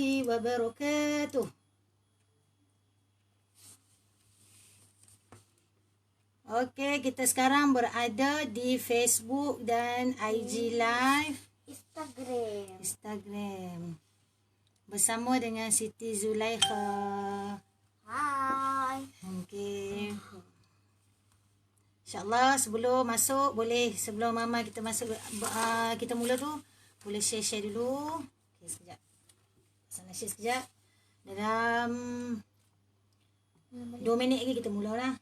warahmatullahi wabarakatuh. Okey, kita sekarang berada di Facebook dan IG Live. Instagram. Bersama dengan Siti Zulaikha. Hai. Okey. InsyaAllah sebelum masuk, sebelum Mama kita masuk, kita mula tu, boleh share dulu. Okey, sekejap. Sana share sekejap. Dalam 2 minit lagi kita mula lah.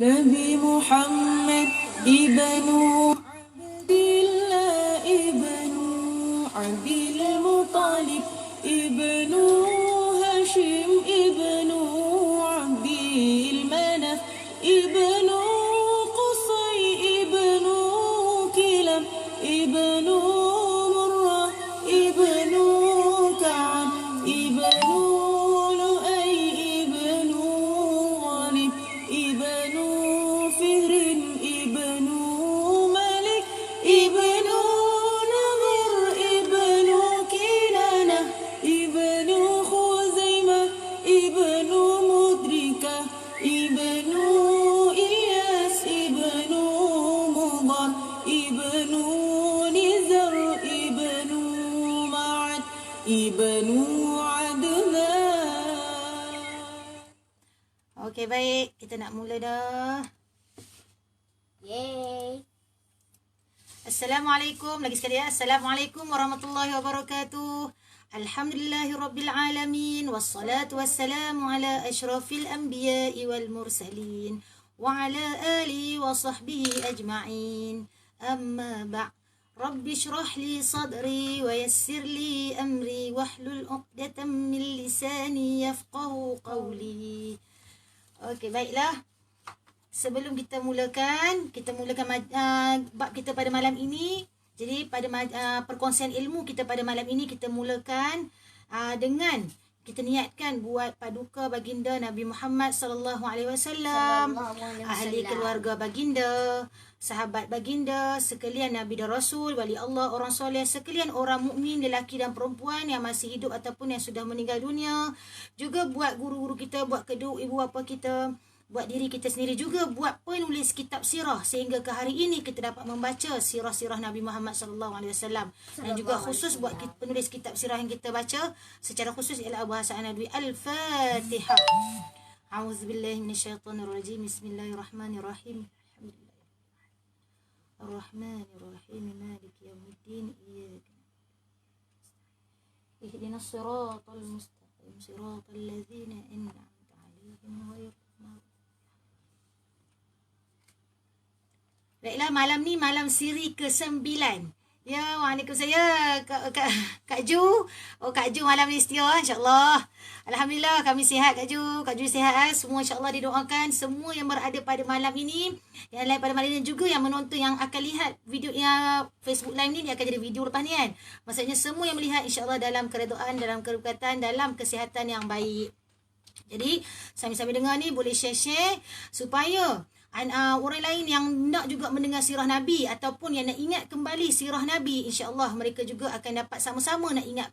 Nabi Muhammad ibnu Abdillah ibnu Abdil Muttalib ibnu Hashim ibnu Abdil Manaf ibnu Qusay ibnu Kilab ibnu Murrah ibnu Ka'ab ibnu Lu'ay ibnu Ghalib ibnu Fihr ibnu Malik ibnu Namir ibnu Kinanah ibnu Khuzaimah ibnu Mudrikah ibnu Ilyas ibnu Mudar ibnu Nizar ibnu Ma'ad ibnu Adnan. Okey, baik. Kita nak mula dah. Yeay. Assalamualaikum. Lagi sekali ya. Assalamualaikum warahmatullahi wabarakatuh. Alhamdulillahirabbil alamin wassalatu wassalamu ala asyrafil anbiya'i wal mursalin wa ala alihi wa sahbihi ajma'in. Amma ba'd. Rabbi shrah li sadri wa yassir li amri wahlul 'uqdatam min lisani yafqahu qawli. Okey, baiklah. Sebelum kita mulakan bab kita pada malam ini. Jadi pada perkongsian ilmu kita pada malam ini kita mulakan dengan kita niatkan buat paduka baginda Nabi Muhammad sallallahu alaihi wasallam, ahli keluarga baginda, sahabat baginda, sekalian Nabi dan Rasul, wali Allah, orang soleh, sekalian orang mukmin lelaki dan perempuan yang masih hidup ataupun yang sudah meninggal dunia. Juga buat guru-guru kita, buat kedua ibu bapa kita, buat diri kita sendiri, juga buat penulis kitab sirah sehingga ke hari ini kita dapat membaca sirah-sirah Nabi Muhammad sallallahu alaihi wasallam, dan juga khusus buat penulis kitab sirah yang kita baca secara khusus ialah bahasa Nabi. Al-Fatihah. A'udzubillahi minasyaitonirrajim. Bismillahirrahmanirrahim. Ar-Rahmanir-Rahim. Maliki yaumiddin. Iyyaka na'budu ihdinas siratal mustaqim. Siratal ladzina an'amta 'alaihim ghairil maghdubi. Baiklah, malam ni malam siri ke-9. Ya, waalaikumsalam Kak Ju. Oh, Kak Ju malam ni setia, insya-Allah. Alhamdulillah kami sihat Kak Ju. Kak Ju sihat semua, insya-Allah didoakan semua yang berada pada malam ini, yang lain pada malam ini, juga yang menonton yang akan lihat video yang Facebook live ni, dia akan jadi video lepas ni kan. Maksudnya semua yang melihat insya-Allah dalam keredaan, dalam keberkatan, dalam kesihatan yang baik. Jadi sambil-sambil dengar ni boleh share-share supaya orang lain yang nak juga mendengar sirah Nabi ataupun yang nak ingat kembali sirah Nabi, insya-Allah mereka juga akan dapat sama-sama nak ingat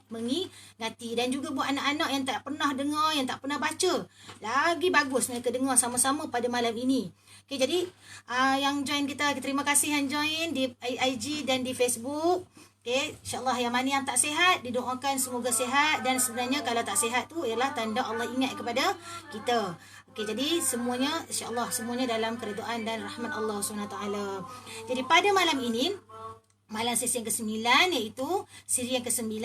mengingati. Dan juga buat anak-anak yang tak pernah dengar, yang tak pernah baca, lagi bagus mereka dengar sama-sama pada malam ini. Okey, jadi yang join kita, terima kasih yang join di IG dan di Facebook. Okey, insya-Allah yang mana yang tak sihat didoakan semoga sihat, dan sebenarnya kalau tak sihat tu ialah tanda Allah ingat kepada kita. Okey, jadi semuanya insya-Allah semuanya dalam keridaan dan rahmat Allah SWT. Jadi pada malam ini, malam sesi yang ke-9, iaitu siri yang ke-9,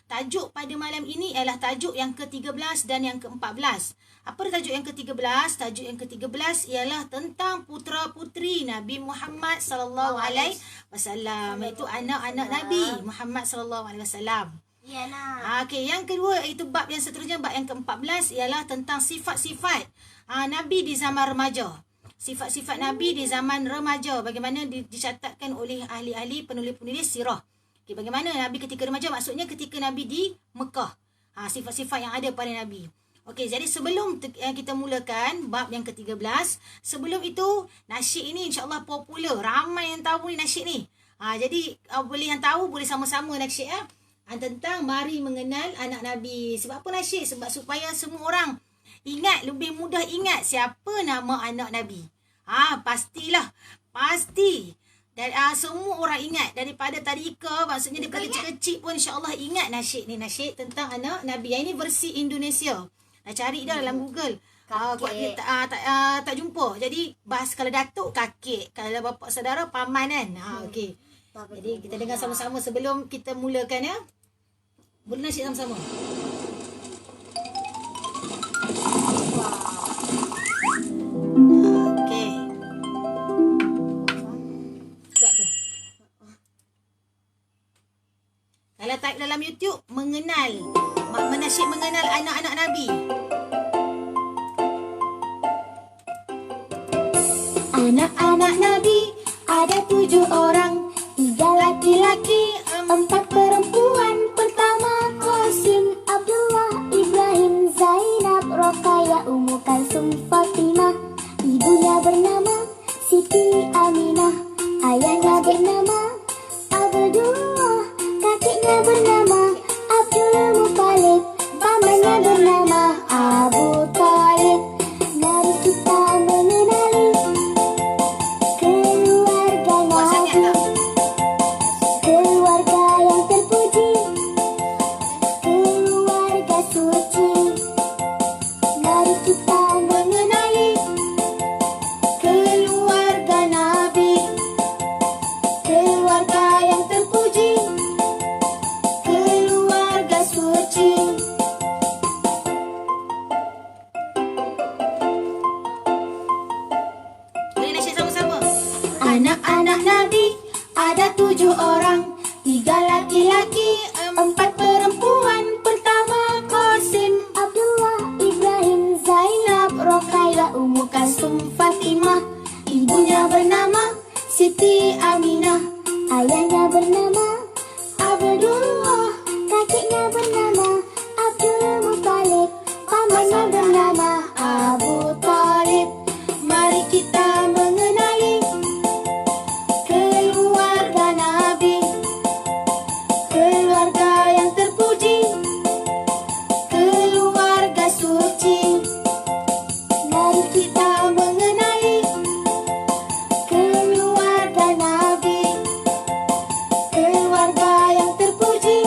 tajuk pada malam ini ialah tajuk yang ke-13 dan yang ke-14. Apa tajuk yang ke-13? Tajuk yang ke-13 ialah tentang putera-puteri Nabi Muhammad sallallahu alaihi wasallam, iaitu anak-anak Nabi Muhammad sallallahu alaihi wasallam. Ya nak. Okey, yang kedua iaitu bab yang seterusnya, bab yang ke-14 ialah tentang sifat-sifat Nabi di zaman remaja. Sifat-sifat Nabi di zaman remaja, bagaimana dicatatkan oleh ahli-ahli penulis-penulis sirah. Okey, bagaimana Nabi ketika remaja, maksudnya ketika Nabi di Mekah. Sifat-sifat yang ada pada Nabi. Okey, jadi sebelum kita mulakan bab yang ke-13, sebelum itu nasyid ini insya-Allah popular. Ramai yang tahu ni nasyid ni. Jadi boleh yang tahu boleh sama-sama nasyid tentang mari mengenal anak Nabi. Sebab apa nasyid? Sebab supaya semua orang ingat, lebih mudah ingat siapa nama anak Nabi. Pastilah. Pasti. Dan semua orang ingat daripada tadika, maksudnya daripada kecil-kecil pun insya-Allah ingat nasyid ni, nasyid tentang anak Nabi. Yang ini versi Indonesia. Cari dah dalam Google. Tak jumpa. Jadi bahas kalau datuk kakek, kalau bapa saudara paman kan. Okey. Jadi kita dengar sama-sama sebelum kita mulakan ya. Boleh nasyid sama-sama. Okey. Kuat tu. Kalau type dalam YouTube menasyid mengenal anak-anak Nabi. Anak-anak Nabi ada 7 orang, 3 laki-laki, 4 perempuan. Pertama Qasim, Abdullah, Ibrahim, Zainab, Roqayyah, Ummu Kalsum, Fatimah. Ibunya bernama Siti Aminah, ayahnya bernama Abdullah, kakeknya bernama Abdul Muttalib, pamannya bernama Abu Talib. Mari kita mengenali keluarga Nabi, keluarga yang terpuji, keluarga suci. Mari kita mengenali keluarga Nabi, keluarga yang terpuji, keluarga suci. Boleh nasyid sama-sama. Anak-anak Nabi ada 7 orang, 3 laki-laki, 4 perempuan. Pertama Qasim, Abdullah, Ibrahim, Zainab, Roqayyah, Ummu Kalsum, Fatimah. Ibunya bernama Siti Aminah, ayahnya bernama Abdullah, kakeknya bernama Abdul Muttalib, pamannya bernama Abu Talib. Mari kita mengenali keluarga Nabi, keluarga yang terpuji, keluarga suci. Mari kita mengenali keluarga Nabi, keluarga yang terpuji,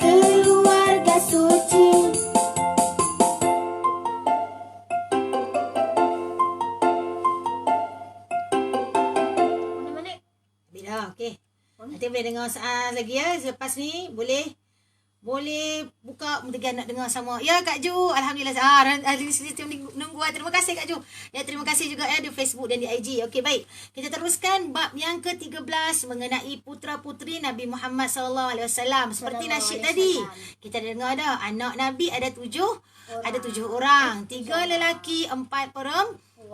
keluarga suci. Dah, okey. Nanti boleh dengar lagi ya. Selepas ni boleh buka mungkin nak dengar sama. Ya Kak Ju, alhamdulillah. Nunggu. Terima kasih Kak Ju. Ya, terima kasih juga ya di Facebook dan di IG. Okey, baik. Kita teruskan bab yang ke-13 mengenai putra-puteri Nabi Muhammad SAW. Seperti nasyid tadi. Kita dengar dah, anak Nabi ada 7 orang. 3 lelaki, 4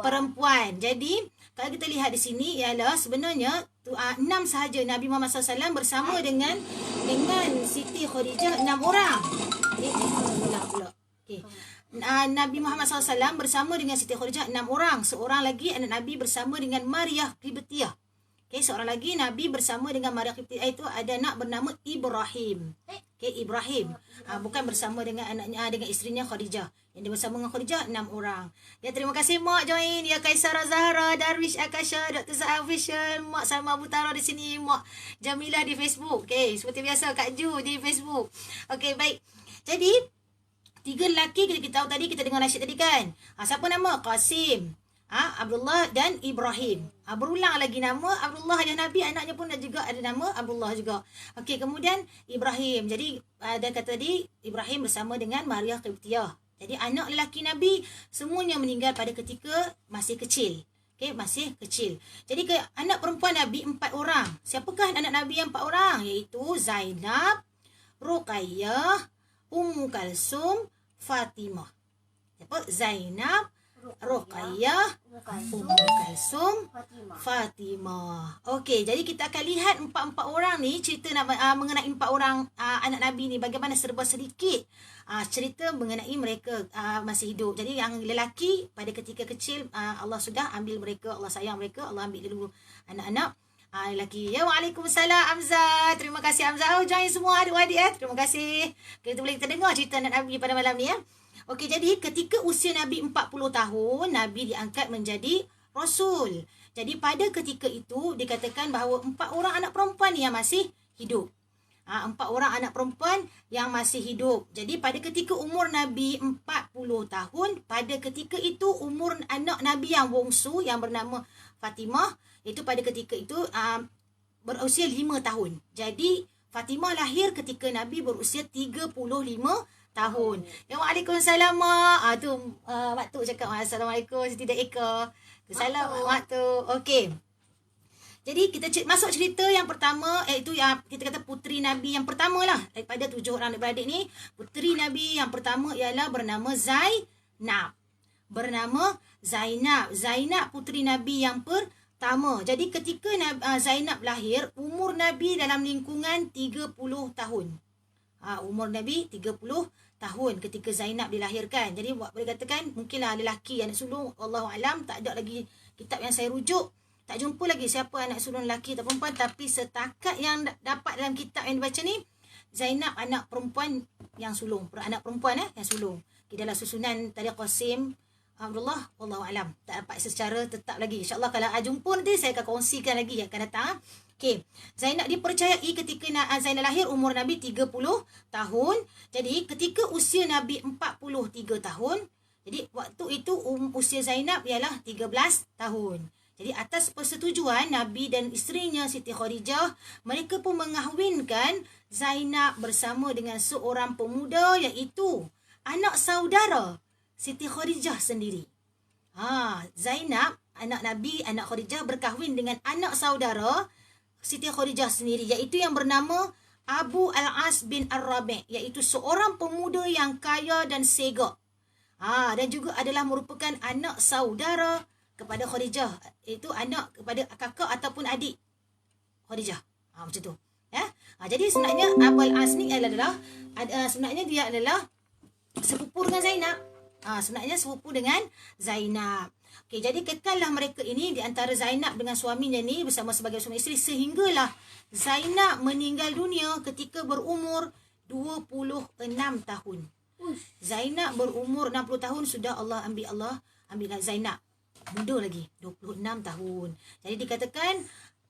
perempuan. Jadi, kalau kita lihat di sini ialah sebenarnya 6 sahaja Nabi Muhammad SAW bersama dengan Siti Khadijah 6 orang. Okey. Nabi Muhammad SAW bersama dengan Siti Khadijah 6 orang. Seorang lagi anak Nabi bersama dengan Maryah Qibtiyah. Okey, seorang lagi Nabi bersama dengan Maryah Qibtiyah itu ada anak bernama Ibrahim. Okey, Ibrahim. Bukan bersama dengan anaknya dengan isterinya Khadijah. Yang dia bersama dengan Khadijah 6 orang. Ya, terima kasih Mak join. Ya, Kaisara Zahra, Darwish Akasha, Dr. Zahra Official, Mak Salma Butara di sini, Mak Jamilah di Facebook. Okey, seperti biasa Kak Ju di Facebook. Okey, baik. Jadi 3 lelaki kita tahu tadi, kita dengar nasyid tadi kan. Siapa nama? Qasim, Abdullah dan Ibrahim. Berulang lagi nama Abdullah dan Nabi, anaknya pun juga ada nama Abdullah juga. Okey, kemudian Ibrahim. Jadi ada kata tadi Ibrahim bersama dengan Maryah Qibtiyah. Jadi anak lelaki Nabi semuanya meninggal pada ketika masih kecil. Okey, masih kecil. Jadi anak perempuan Nabi 4 orang. Siapakah anak Nabi yang 4 orang? Iaitu Zainab, Roqayyah, Ummu Kalsum, Fatimah. Siapa? Zainab, Ruqayyah, Ummu Kalsum, Fatimah. Okey, jadi kita akan lihat empat-empat orang ni, cerita mengenai empat orang anak Nabi ni, bagaimana serba sedikit cerita mengenai mereka masih hidup. Jadi yang lelaki pada ketika kecil Allah sudah ambil mereka, Allah sayang mereka, Allah ambil dulu anak-anak. Lelaki. Ya, waalaikumsalam Hamzah. Terima kasih Hamzah. Oh, join semua adik-adik Terima kasih. Kita dengar cerita anak Nabi pada malam ni ya. Okey, jadi ketika usia Nabi 40 tahun, Nabi diangkat menjadi Rasul. Jadi pada ketika itu, dikatakan bahawa 4 orang anak perempuan yang masih hidup. 4 orang anak perempuan yang masih hidup. Jadi pada ketika umur Nabi 40 tahun, pada ketika itu umur anak Nabi yang bongsu yang bernama Fatimah, itu pada ketika itu berusia 5 tahun. Jadi Fatimah lahir ketika Nabi berusia 35 tahun. Ya, waalaikumsalam mak. Tu Mak Tuk cakap assalamualaikum Siti Eka. Assalamualaikum Mak Tuk. Okey. Jadi kita masuk cerita yang pertama, iaitu yang kita kata puteri Nabi yang pertama lah daripada 7 orang adik-beradik ni. Puteri Nabi yang pertama ialah bernama Zainab. Zainab puteri Nabi yang pertama. Jadi ketika Zainab lahir, umur Nabi dalam lingkungan 30 tahun. Umur Nabi 30 tahun ketika Zainab dilahirkan. Jadi boleh katakan mungkinlah lelaki anak sulung, Allahualam, tak ada lagi kitab yang saya rujuk. Tak jumpa lagi siapa anak sulung lelaki atau perempuan, tapi setakat yang dapat dalam kitab yang dibaca ni, Zainab anak perempuan yang sulung, anak perempuan yang sulung. Dalam susunan Tariq Qasim Abdullah, Allahualam, tak dapat secara tetap lagi. InsyaAllah kalau jumpa nanti saya akan kongsikan lagi yang akan datang. Okey, Zainab dipercayai ketika Zainab lahir umur Nabi 30 tahun. Jadi ketika usia Nabi 43 tahun, jadi waktu itu usia Zainab ialah 13 tahun. Jadi atas persetujuan Nabi dan isterinya Siti Khadijah, mereka pun mengahwinkan Zainab bersama dengan seorang pemuda, iaitu anak saudara Siti Khadijah sendiri. Zainab, anak Nabi, anak Khadijah berkahwin dengan anak saudara Siti Khadijah sendiri, iaitu yang bernama Abu Al-As bin Ar-Rabi', iaitu seorang pemuda yang kaya dan segak. Dan juga adalah merupakan anak saudara kepada Khadijah, iaitu anak kepada kakak ataupun adik Khadijah. Macam tu. Jadi sebenarnya Abu Al-As ni adalah sebenarnya dia adalah sepupu dengan Zainab. Sebenarnya sepupu dengan Zainab. Okey, jadi kekallah mereka ini di antara Zainab dengan suaminya ni bersama sebagai suami isteri, sehinggalah Zainab meninggal dunia ketika berumur 26 tahun. Zainab berumur 60 tahun sudah Allah ambil Zainab. Muda lagi, 26 tahun. Jadi dikatakan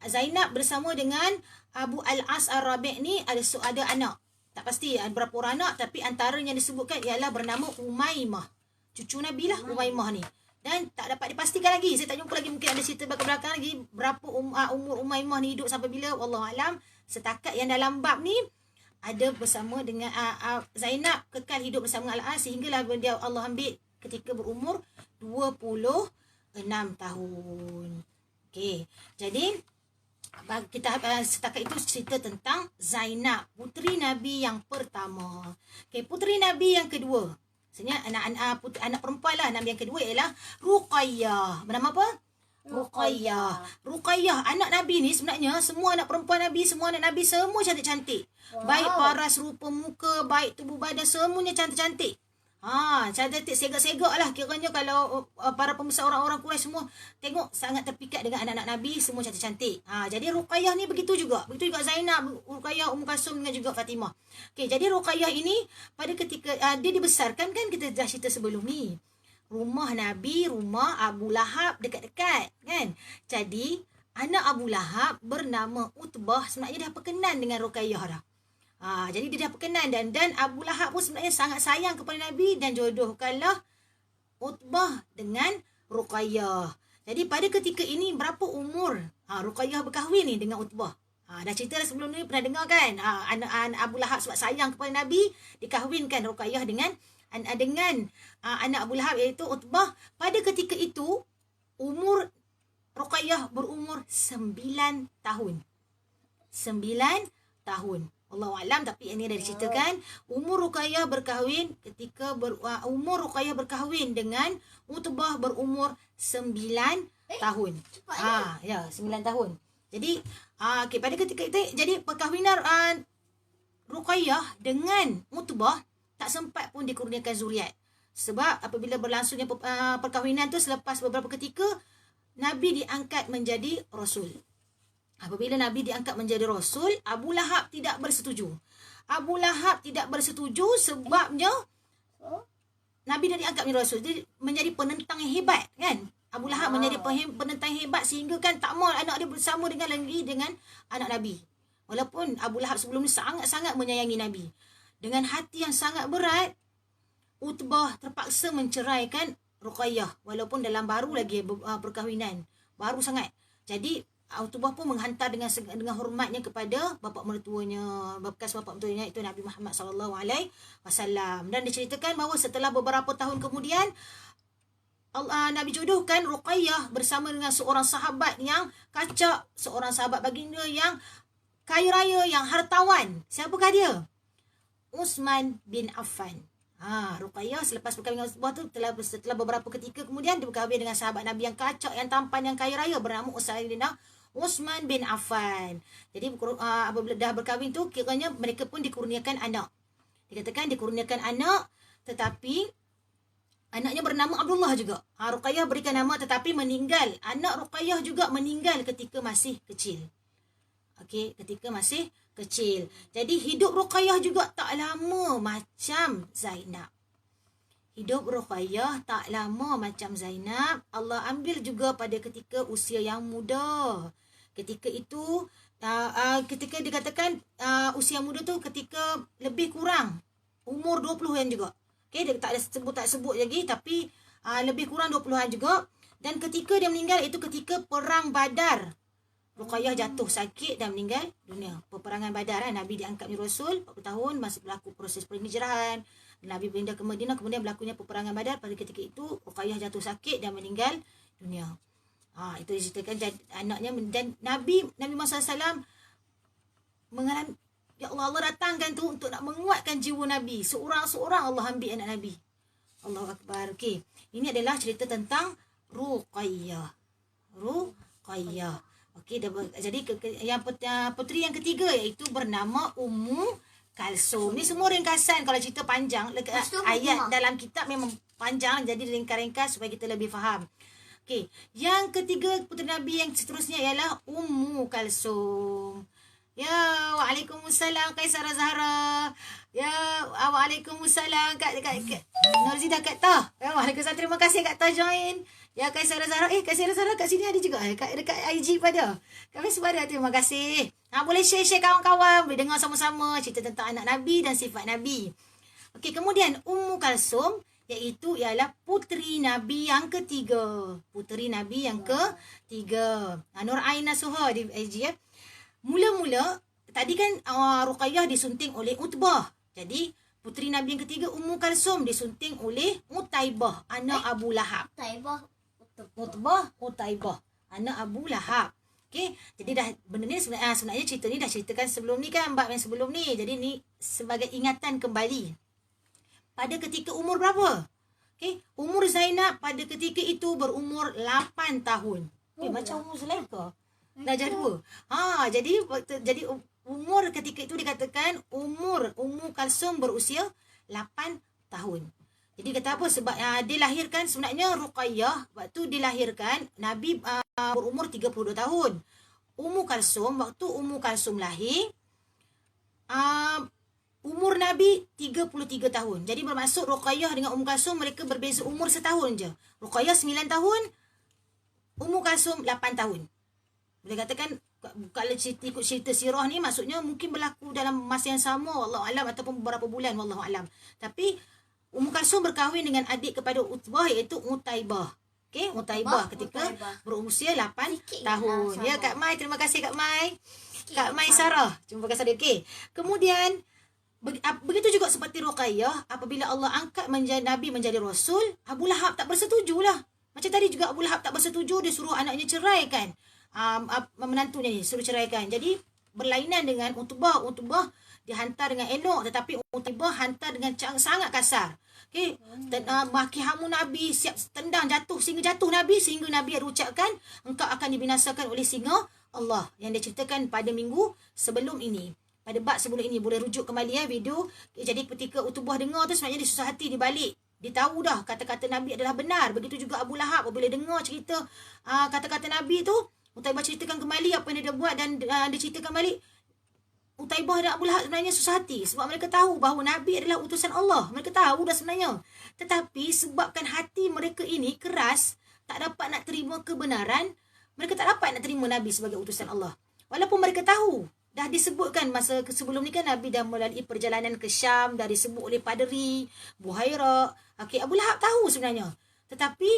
Zainab bersama dengan Abu Al-As Ar-Rabi' ni ada anak. Tak pasti berapa orang anak, tapi antara yang disebutkan ialah bernama Umaymah. Cucu Nabi lah Umaymah ni. Dan tak dapat dipastikan lagi. Saya tak jumpa lagi, mungkin ada cerita belakang lagi berapa umur Umaymah ni hidup sampai bila, wallahualam. Setakat yang dalam bab ni ada bersama dengan Zainab kekal hidup bersama Al-As sehinggalah dia Allah ambil ketika berumur 26 tahun. Okey. Jadi kita setakat itu cerita tentang Zainab, puteri Nabi yang pertama. Okey, puteri Nabi yang kedua. Sebenarnya anak perempuan lah. Nabi yang kedua ialah Ruqayyah. Bernama apa? Ruqayyah anak Nabi ni sebenarnya semua anak perempuan Nabi, semua anak Nabi semua cantik-cantik. Baik paras rupa muka, baik tubuh badan, semuanya cantik-cantik. Cantik segak-segak lah. Kiranya kalau para pembesar orang-orang Quraisy semua tengok sangat terpikat dengan anak-anak Nabi, semua cantik-cantik. Jadi Ruqayyah ni begitu juga. Begitu juga Zainab, Ruqayyah, Ummu Kalsum dengan juga Fatimah. Okey, jadi Ruqayyah ini pada ketika dia dibesarkan, kan kita dah cerita sebelum ni. Rumah Nabi, rumah Abu Lahab dekat-dekat, kan? Jadi anak Abu Lahab bernama Utbah sebenarnya dah berkenan dengan Ruqayyah dah. Jadi dia dah berkenan dan Abu Lahab pun sebenarnya sangat sayang kepada Nabi dan jodohkanlah Utbah dengan Ruqayyah. Jadi pada ketika ini berapa umur Ruqayyah berkahwin ni dengan Utbah? Dah cerita sebelum ni pernah dengar kan? Anak Abu Lahab sebab sayang kepada Nabi dikahwinkan Ruqayyah dengan anak Abu Lahab iaitu Utbah. Pada ketika itu umur Ruqayyah berumur 9 tahun. 9 tahun. Wallahu alam, tapi ini dah diceritakan umur Ruqayyah berkahwin ketika umur Ruqayyah berkahwin dengan Utbah berumur 9 tahun. Ya, 9 tahun. Jadi pada ketika itu jadi perkahwinan Ruqayyah dengan Utbah tak sempat pun dikurniakan zuriat. Sebab apabila berlangsungnya perkahwinan tu selepas beberapa ketika Nabi diangkat menjadi rasul. Apabila Nabi diangkat menjadi rasul, Abu Lahab tidak bersetuju. Abu Lahab tidak bersetuju sebabnya Nabi dah diangkat menjadi rasul. Jadi menjadi penentang yang hebat, kan? Abu Lahab menjadi penentang yang hebat sehingga kan tak mahu anak dia bersama dengan anak Nabi. Walaupun Abu Lahab sebelum ni sangat-sangat menyayangi Nabi. Dengan hati yang sangat berat, Utbah terpaksa menceraikan Ruqayyah walaupun dalam baru lagi perkahwinan. Baru sangat. Jadi Utbah pun menghantar dengan hormatnya kepada bapa mertuanya, bekas bapa mertuanya itu Nabi Muhammad sallallahu alaihi wasallam. Dan diceritakan bahawa setelah beberapa tahun kemudian Nabi jodohkan Ruqayyah bersama dengan seorang sahabat yang kacak, seorang sahabat baginda yang kaya raya, yang hartawan. Siapakah dia? Uthman bin Affan. Ruqayyah selepas perkahwinan Utbah tu setelah beberapa ketika kemudian dia berkahwin dengan sahabat Nabi yang kacak, yang tampan, yang kaya raya bernama Uthman bin Affan. Jadi apabila dah berkahwin tu kiranya mereka pun dikurniakan anak. Dikatakan dikurniakan anak, tetapi anaknya bernama Abdullah juga. Ruqayyah berikan nama tetapi meninggal. Anak Ruqayyah juga meninggal ketika masih kecil. Okey, ketika masih kecil. Jadi hidup Ruqayyah juga tak lama macam Zainab. Hidup Ruqayyah tak lama macam Zainab. Allah ambil juga pada ketika usia yang muda. Ketika itu, ketika dikatakan usia muda tu ketika lebih kurang umur 20-an juga. Okay, dia tak sebut lagi, tapi lebih kurang 20-an juga. Dan ketika dia meninggal itu ketika perang Badar. Ruqayyah jatuh sakit dan meninggal dunia. Peperangan Badar, Nabi diangkat menjadi Rasul 40 tahun, masih berlaku proses penghijrahan. Nabi pindah ke Madinah, kemudian berlakunya peperangan Badar. Pada ketika itu Ruqayyah jatuh sakit dan meninggal dunia. Itu diceritakan anaknya. Dan Nabi Muhammad SAW mengalami, ya Allah datangkan tu untuk nak menguatkan jiwa Nabi. Seorang-seorang Allah ambil anak Nabi. Allahu Akbar. Okey, ini adalah cerita tentang Ruqayyah. Okey, jadi yang puteri yang ketiga iaitu bernama Ummu Kalsum. Ni semua ringkasan. Kalau cerita panjang, ayat dalam kitab memang panjang, jadi ringkas-ringkas supaya kita lebih faham. Okey, yang ketiga puteri Nabi yang seterusnya ialah Ummu Kalsum. Ya, waalaikumsalam Kaisara Zahra. Ya, waalaikumsalam Kak Norzida Kak Tah. Ya, waalaikumsalam. Terima kasih Kak Tah join. Ya, Kaisara Zahra. Kaisara Zahra kat sini ada juga. Dekat IG pada. Kami semua ada. Terima kasih. Boleh share kawan-kawan. Boleh dengar sama-sama cerita tentang anak Nabi dan sifat Nabi. Okey, kemudian Ummu Kalsum ialah puteri Nabi yang ketiga. Puteri Nabi yang ketiga. Nur Ain Nasuha di IG ya. Mula-mula tadi kan Ruqayyah disunting oleh Utbah. Jadi puteri Nabi yang ketiga Ummu Kalsum disunting oleh Utaibah, anak Abu Lahab. Utaibah, anak Abu Lahab. Okey, jadi dah benda ni sebenarnya cerita ni dah ceritakan sebelum ni kan, bab yang sebelum ni. Jadi ni sebagai ingatan kembali. Pada ketika umur berapa? Okey, umur Zainab pada ketika itu berumur 8 tahun. Macam umur Zulaikha. Darjah 2. Jadi umur ketika itu dikatakan umur Ummu Kalsum berusia 8 tahun. Jadi kata apa? Sebab dilahirkan sebenarnya Ruqayyah waktu dilahirkan Nabi berumur 32 tahun. Waktu Ummu Kalsum lahir umur Nabi 33 tahun. Jadi bermaksud Ruqayyah dengan Ummu Kalsum mereka berbeza umur setahun je. Ruqayyah 9 tahun, Ummu Kalsum 8 tahun. Boleh katakan kalau ikut cerita sirah ni maksudnya mungkin berlaku dalam masa yang sama wallahu alam ataupun beberapa bulan wallahu alam. Tapi Ummu Kalsum berkahwin dengan adik kepada Utbah iaitu Utaibah. Okey, Utaibah ketika berusia 8 tahun. Ya Kak Mai, terima kasih Kak Mai. Kak Mai Sarah. Terima kasih. Okey. Kemudian begitu juga seperti Ruqayyah, apabila Allah angkat Nabi menjadi rasul, Abu Lahab tak bersetujulah. Macam tadi juga Abu Lahab tak bersetuju, dia suruh anaknya ceraikan. Menantunya ni suruh ceraikan. Jadi berlainan dengan Utbah dihantar dengan elok, tetapi Utaibah hantar dengan cara sangat kasar. Okey, maki hamu Nabi, siap tendang jatuh sehingga jatuh Nabi, sehingga Nabi ada ucapkan engkau akan dibinasakan oleh singa Allah yang dia ceritakan pada minggu sebelum ini. Pada bab sebelum ini boleh rujuk kembali video. Jadi ketika Utubah dengar tu sebenarnya dia susah hati, dia balik. Dia tahu dah kata-kata Nabi adalah benar. Begitu juga Abu Lahab bila dengar cerita kata-kata Nabi tu, Utaibah ceritakan kembali apa yang dia buat dan dia ceritakan balik. Utaibah dan Abu Lahab sebenarnya susah hati sebab mereka tahu bahawa Nabi adalah utusan Allah. Mereka tahu dah sebenarnya. Tetapi sebabkan hati mereka ini keras, tak dapat nak terima kebenaran, mereka tak dapat nak terima Nabi sebagai utusan Allah. Walaupun mereka tahu, dah disebutkan masa sebelum ni kan Nabi dah melalui perjalanan ke Syam, dah disebut oleh Padri, Buhaira. Okey, Abu Lahab tahu sebenarnya. Tetapi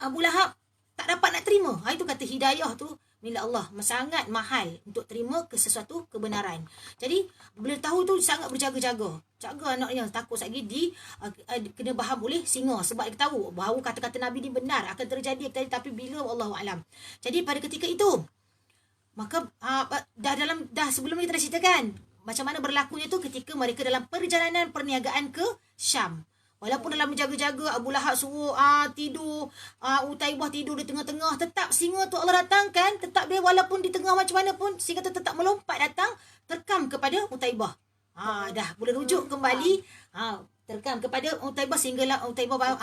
Abu Lahab tak dapat nak terima. Itu kata hidayah tu milik Allah, sangat mahal untuk terima ke sesuatu kebenaran. Jadi bila tahu tu sangat berjaga-jaga. Jaga anaknya takut lagi kena baham oleh singa sebab dia tahu bahawa kata-kata Nabi ni benar akan terjadi tapi bila Wallahu alam. Jadi pada ketika itu maka dah sebelum ni kita dah ceritakan macam mana berlakunya tu ketika mereka dalam perjalanan perniagaan ke Syam. Walaupun dalam menjaga-jaga Abu Lahab suruh tidur, Utaibah tidur di tengah-tengah, tetap singa tu Allah datangkan, tetap dia walaupun di tengah macam mana pun singa tu tetap melompat datang terkam kepada Utaibah. Dah boleh rujuk kembali terkam kepada Utaibah sehinggalah Utaibah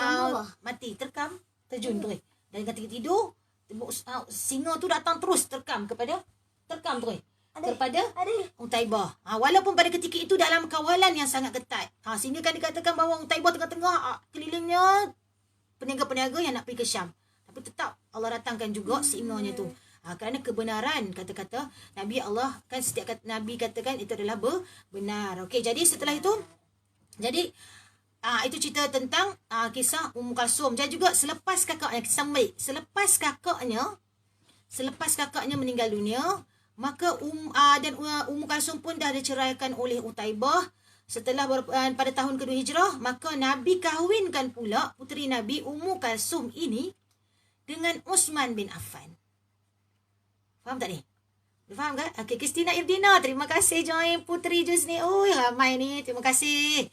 mati, terkam, terjun tu. Dan ketika tidur, singa tu datang terus terkam tu kepada Utaibah. Walaupun pada ketika itu dalam kawalan yang sangat ketat. Sehingga kan dikatakan bahawa Utaibah tengah-tengah kelilingnya peniaga-peniaga yang nak pergi ke Syam. Tapi tetap Allah datangkan juga singanya tu. Kerana kebenaran kata-kata Nabi Allah kan setiap kata Nabi katakan itu adalah benar. Okey, jadi setelah itu itu cerita tentang kisah Ummu Kalsum dan juga selepas kakaknya selepas kakaknya meninggal dunia, maka Ummu Kalsum pun dah diceraikan oleh Utaibah. Setelah pada tahun kedua Hijrah, maka Nabi kahwinkan pula puteri Nabi Ummu Kalsum ini dengan Uthman bin Affan. Faham tak ni? Faham kan? Okey, Kristina Irdina, terima kasih join Puteri Jus ni. Ramai ni. Terima kasih.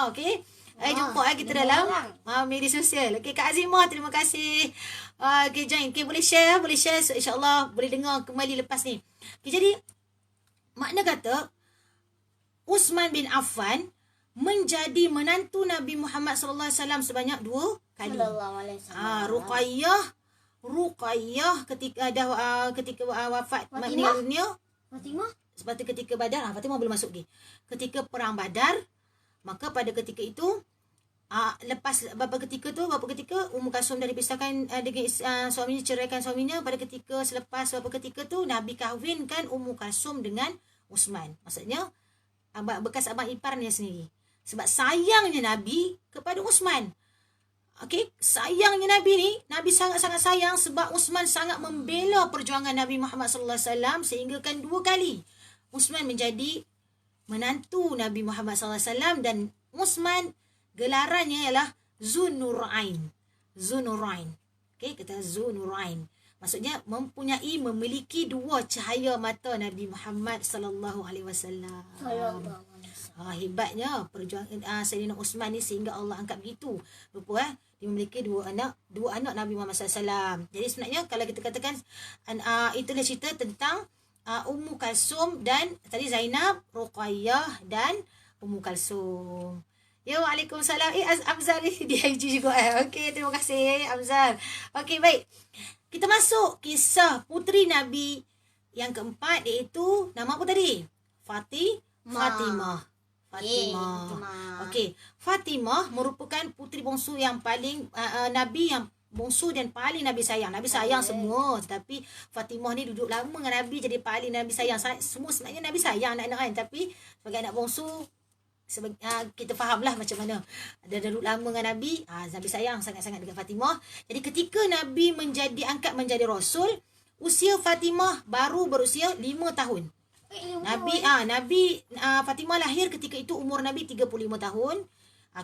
Okey. Jumpa kita dalam media sosial. Okey, Kak Azimah, terima kasih. Okey, join. Okey, boleh share. So, InsyaAllah boleh dengar kembali lepas ni. Okey, jadi makna kata Uthman bin Affan menjadi menantu Nabi Muhammad sallallahu alaihi wasallam sebanyak 2 kali. Ruqayyah ketika wafat meninggal dunia. Fatimah? Seperti ketika Badar, Fatimah belum masuk lagi. Ketika perang Badar, maka pada ketika itu lepas beberapa ketika Ummu Kalsum dah dipisahkan dengan suaminya, ceraikan suaminya. Pada ketika selepas beberapa ketika tu Nabi kahwinkan Ummu Kalsum dengan Uthman. Maksudnya bekas abang iparnya sendiri. Sebab sayangnya Nabi kepada Uthman. Okey, sayangnya Nabi ni, Nabi sangat-sangat sayang sebab Uthman sangat membela perjuangan Nabi Muhammad sallallahu alaihi wasallam sehingga kan 2 kali Uthman menjadi menantu Nabi Muhammad sallallahu alaihi wasallam dan Uthman gelarannya ialah Zunurain. Okey, kata Zunurain. Maksudnya memiliki 2 cahaya mata Nabi Muhammad sallallahu alaihi wasallam. Hebatnya perjuangan Sayyidina Uthman ni sehingga Allah angkat begitu. Rupa dia memiliki 2 anak Nabi Muhammad SAW. Jadi sebenarnya kalau kita katakan itulah cerita tentang Ummu Kalsum dan tadi Zainab, Ruqayyah dan Ummu Kalsum. Ya, waalaikumsalam. Amzal di IG juga. Okey, terima kasih Amzal. Okey, baik. Kita masuk kisah puteri Nabi yang keempat iaitu nama apa tadi? Fatimah. Okey, Fatimah merupakan puteri bongsu yang paling Nabi yang bongsu dan paling Nabi sayang. Nabi sayang semua, tetapi Fatimah ni duduk lama dengan Nabi jadi paling Nabi sayang. Semua sebenarnya Nabi sayang anak-anak kan, tapi sebagai anak bongsu kita fahamlah macam mana. Dia duduk lama dengan Nabi, Nabi sayang sangat-sangat dengan Fatimah. Jadi ketika Nabi angkat menjadi rasul, usia Fatimah baru berusia 5 tahun. Nabi Fatimah lahir ketika itu umur Nabi 35 tahun.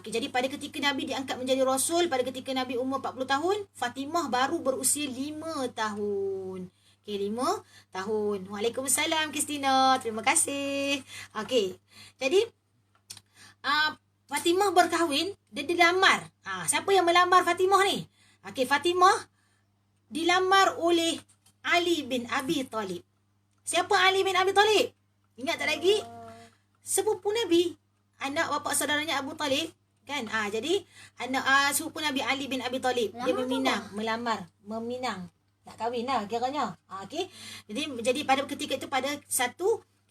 Jadi pada ketika Nabi diangkat menjadi rasul, pada ketika Nabi umur 40 tahun, Fatimah baru berusia 5 tahun. Okey, 5 tahun. Waalaikumsalam Kristina. Terima kasih. Okey. Jadi Fatimah berkahwin, dia dilamar. Siapa yang melamar Fatimah ni? Okey, Fatimah dilamar oleh Ali bin Abi Talib. Siapa Ali bin Abi Talib? Ingat tak lagi? Sepupu Nabi. Anak bapa saudaranya Abu Talib. Kan? Jadi anak sepupu Nabi Ali bin Abi Talib. Dia meminang. Nak kahwin lah kiranya. Okey. Jadi pada ketika itu pada 1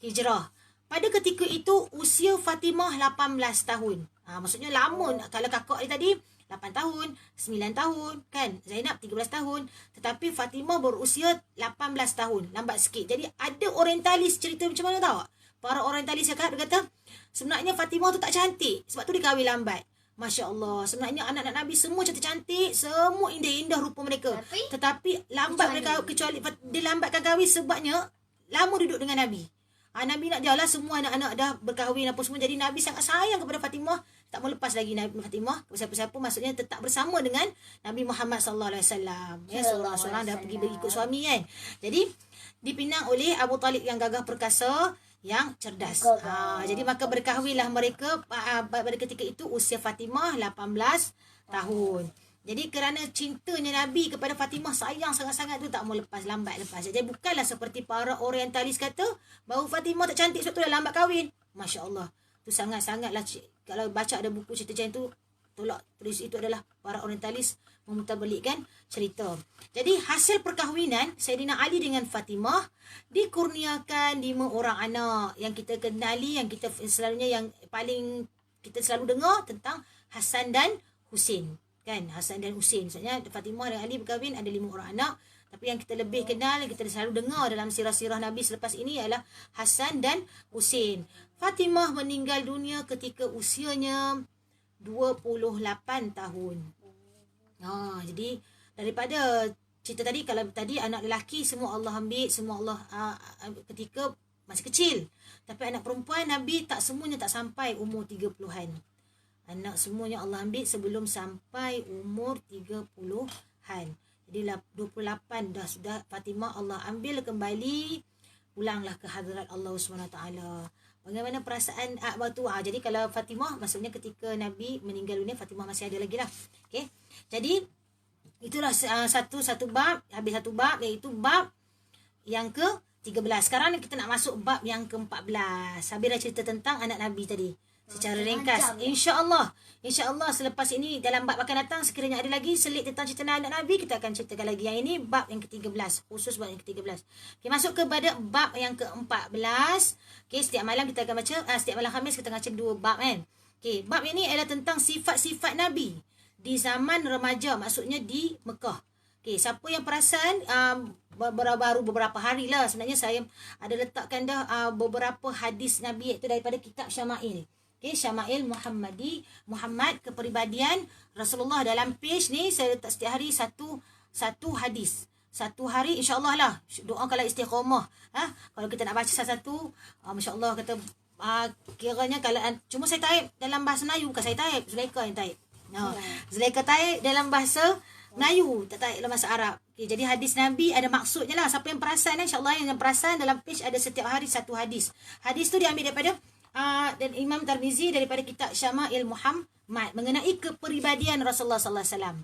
Hijrah. Pada ketika itu usia Fatimah 18 tahun. Maksudnya lama. Kalau kakak dia tadi 8 tahun, 9 tahun, kan? Zainab 13 tahun. Tetapi Fatimah berusia 18 tahun. Lambat sikit. Jadi ada orientalis cerita macam mana tahu? Para orientalis cakap, dia kata, sebenarnya Fatimah tu tak cantik. Sebab tu dia kahwin lambat. Masya Allah. Sebenarnya anak-anak Nabi semua cantik-cantik. Semua indah-indah rupa mereka. Tetapi lambat mereka, kecuali dia lambatkan kahwin sebabnya lama duduk dengan Nabi. Nabi nak jalan, semua anak-anak dah berkahwin apa semua. Jadi Nabi sangat sayang kepada Fatimah. Tak mau lepas lagi Nabi Fatimah. Siapa-siapa maksudnya tetap bersama dengan Nabi Muhammad sallallahu alaihi wasallam. Ya, seorang-seorang dah pergi berikut suami kan. Jadi dipinang oleh Abu Talib yang gagah perkasa, yang cerdas. Jadi maka berkahwinlah mereka pada ketika itu usia Fatimah 18 tahun. Jadi kerana cintanya Nabi kepada Fatimah, sayang sangat-sangat tu, tak mau lambat lepas. Jadi bukanlah seperti para orientalis kata bahawa Fatimah tak cantik sebab tu dah lambat kahwin. Masya Allah. Tu sangat-sangatlah, kalau baca ada buku cerita macam tu, tolak tulis itu adalah para orientalis memutabelikkan cerita. Jadi hasil perkahwinan Sayyidina Ali dengan Fatimah dikurniakan 5 orang anak yang kita kenali, yang kita selalunya, yang paling kita selalu dengar tentang Hasan dan Husin. Kan, Hasan dan Husin. Maksudnya Fatimah dan Ali berkahwin, ada 5 orang anak. Tapi yang kita lebih kenal, yang kita selalu dengar dalam sirah-sirah Nabi selepas ini adalah Hasan dan Husin. Fatimah meninggal dunia ketika usianya 28 tahun. Jadi daripada cerita tadi, kalau tadi anak lelaki semua Allah ambil, semua Allah ketika masih kecil. Tapi anak perempuan Nabi tak semuanya tak sampai umur 30-an. Anak semuanya Allah ambil sebelum sampai umur 30-an. Jadi 28 dah sudah Fatimah Allah ambil kembali, pulanglah ke hadrat Allah SWT. Bagaimana perasaan waktu jadi kalau Fatimah, maksudnya ketika Nabi meninggal dunia, Fatimah masih ada lagi lah. Okey. Jadi itulah satu bab, habis satu bab, iaitu bab yang ke-13. Sekarang kita nak masuk bab yang ke-14. Habis dah cerita tentang anak Nabi tadi secara ringkas. InsyaAllah selepas ini dalam bab akan datang, sekiranya ada lagi selit tentang cerita anak Nabi, kita akan ceritakan lagi. Yang ini bab yang ke-13, khusus bab yang ke-13. Okay, masuk kepada bab yang ke-14. Okay, setiap malam kita akan baca, setiap malam Khamis kita akan baca 2 bab kan. Okay, bab ini adalah tentang sifat-sifat Nabi di zaman remaja, maksudnya di Mekah. Okay, siapa yang perasan, baru beberapa hari lah sebenarnya saya ada letakkan dah beberapa hadis Nabi, iaitu daripada kitab Syama'il. Okay, Syama'il Muhammad, kepribadian Rasulullah. Dalam page ni saya letak setiap hari satu hadis. Satu hari insya-Allah lah. Doa kalau istiqamah. Kalau kita nak baca satu-satu, masya-Allah kata kiranya kalau cuma saya type dalam bahasa Melayu, bukan saya type, Zulaika yang type. Zulaika type dalam bahasa Melayu, tak type dalam bahasa Arab. Okay, jadi hadis Nabi ada maksudnya lah. Siapa yang perasan, insya-Allah yang perasan, dalam page ada setiap hari satu hadis. Hadis tu diambil daripada dan Imam Tirmizi daripada kitab Syama'il Muhammad mengenai kepribadian Rasulullah sallallahu alaihi wasallam.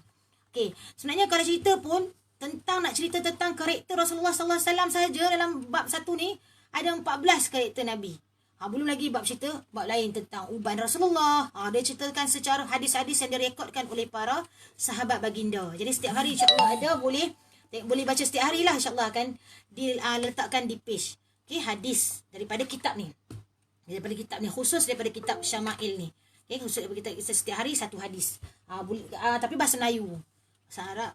Okey, sebenarnya kalau cerita pun nak cerita tentang karakter Rasulullah sallallahu alaihi wasallam saja dalam bab satu ni ada 14 karakter Nabi. Belum lagi bab cerita bab lain tentang uban Rasulullah. Dia ceritakan secara hadis-hadis yang direkodkan oleh para sahabat baginda. Jadi setiap hari insya-Allah ada, boleh baca setiap hari lah, insya-Allah akan diletakkan di page. Okey, hadis daripada kitab ni. Daripada kitab ni, khusus daripada kitab Syama'il ni. Okay, khusus daripada kitab, setiap hari satu hadis. Tapi bahasa Melayu. Bahasa Arab,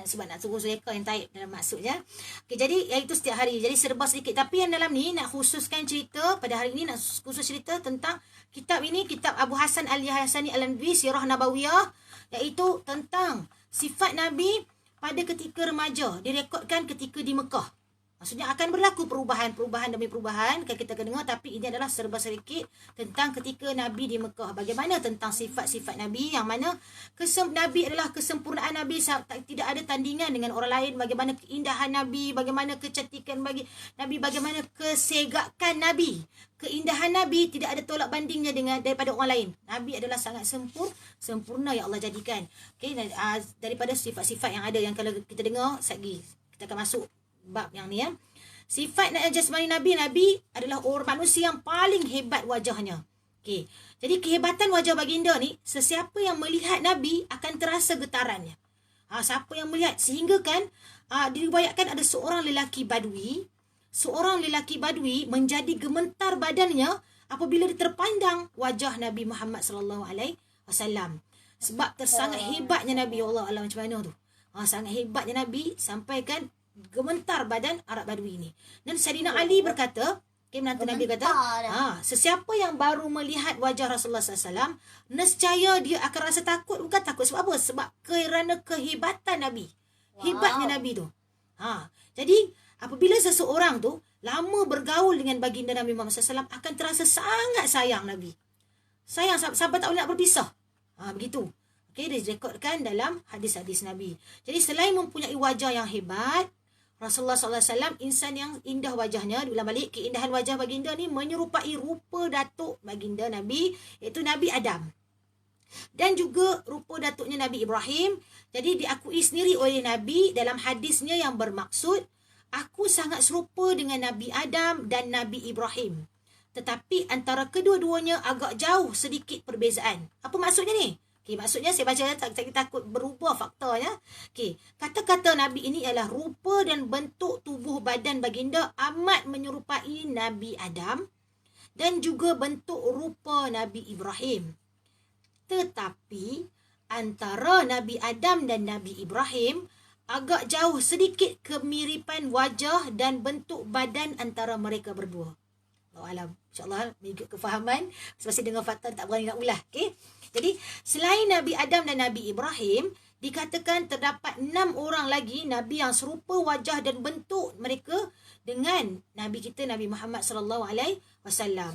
sebab nak suruh Zulaika yang taib dalam maksudnya. Okay, jadi iaitu setiap hari. Jadi serba sedikit. Tapi yang dalam ni nak khususkan cerita, pada hari ini nak khusus cerita tentang kitab ini, kitab Abu Hasan Al-Yahsani Al-Andawi, Sirah Nabawiyah. Iaitu tentang sifat Nabi pada ketika remaja. Direkodkan ketika di Mekah. Maksudnya akan berlaku perubahan demi perubahan kan kita akan dengar, tapi ini adalah serba sedikit tentang ketika Nabi di Mekah. Bagaimana tentang sifat-sifat Nabi, yang mana Nabi adalah kesempurnaan Nabi, tidak ada tandingan dengan orang lain. Bagaimana keindahan Nabi, bagaimana kecantikan bagi Nabi, bagaimana kesegakan Nabi, keindahan Nabi tidak ada tolak bandingnya daripada orang lain. Nabi adalah sangat sempurna yang Allah jadikan. Okey, daripada sifat-sifat yang ada, yang kalau kita dengar lagi kita akan masuk bab yang ni ya. Sifat jasmani Nabi adalah orang manusia yang paling hebat wajahnya. Okey. Jadi kehebatan wajah baginda ni, sesiapa yang melihat Nabi akan terasa getarannya. Siapa yang melihat, sehingga kan diriwayatkan ada seorang lelaki badui menjadi gemetar badannya apabila terpandang wajah Nabi Muhammad sallallahu alaihi wasallam. Sebab tersangat hebatnya Nabi, Allah macam mana tu. Sangat hebatnya Nabi sampai kan gementar badan Arab Badui ni. Dan Sayyidina Ali berkata, menantu Nabi kata, sesiapa yang baru melihat wajah Rasulullah SAW, nescaya dia akan rasa takut. Bukan takut sebab apa? Sebab kerana kehebatan Nabi. Hebatnya Nabi tu. Jadi apabila seseorang tu lama bergaul dengan baginda Nabi Muhammad SAW, akan terasa sangat sayang Nabi. Sayang, sahabat tak boleh nak berpisah. Begitu. Okay, dia direkodkan dalam hadis-hadis Nabi. Jadi selain mempunyai wajah yang hebat, Rasulullah SAW insan yang indah wajahnya. Diulang balik, keindahan wajah baginda ni menyerupai rupa datuk baginda Nabi, iaitu Nabi Adam. Dan juga rupa datuknya Nabi Ibrahim. Jadi diakui sendiri oleh Nabi dalam hadisnya yang bermaksud, aku sangat serupa dengan Nabi Adam dan Nabi Ibrahim. Tetapi antara kedua-duanya agak jauh sedikit perbezaan. Apa maksudnya ni? Maksudnya saya baca saya takut berubah faktanya. Kata-kata Nabi ini ialah rupa dan bentuk tubuh badan baginda amat menyerupai Nabi Adam dan juga bentuk rupa Nabi Ibrahim. Tetapi antara Nabi Adam dan Nabi Ibrahim agak jauh sedikit kemiripan wajah dan bentuk badan antara mereka berdua. Alam, insyaAllah mengikut kefahaman. Sebab dengar fakta tak berani nak ulah. Jadi selain Nabi Adam dan Nabi Ibrahim, dikatakan terdapat 6 orang lagi Nabi yang serupa wajah dan bentuk mereka dengan Nabi kita, Nabi Muhammad SAW.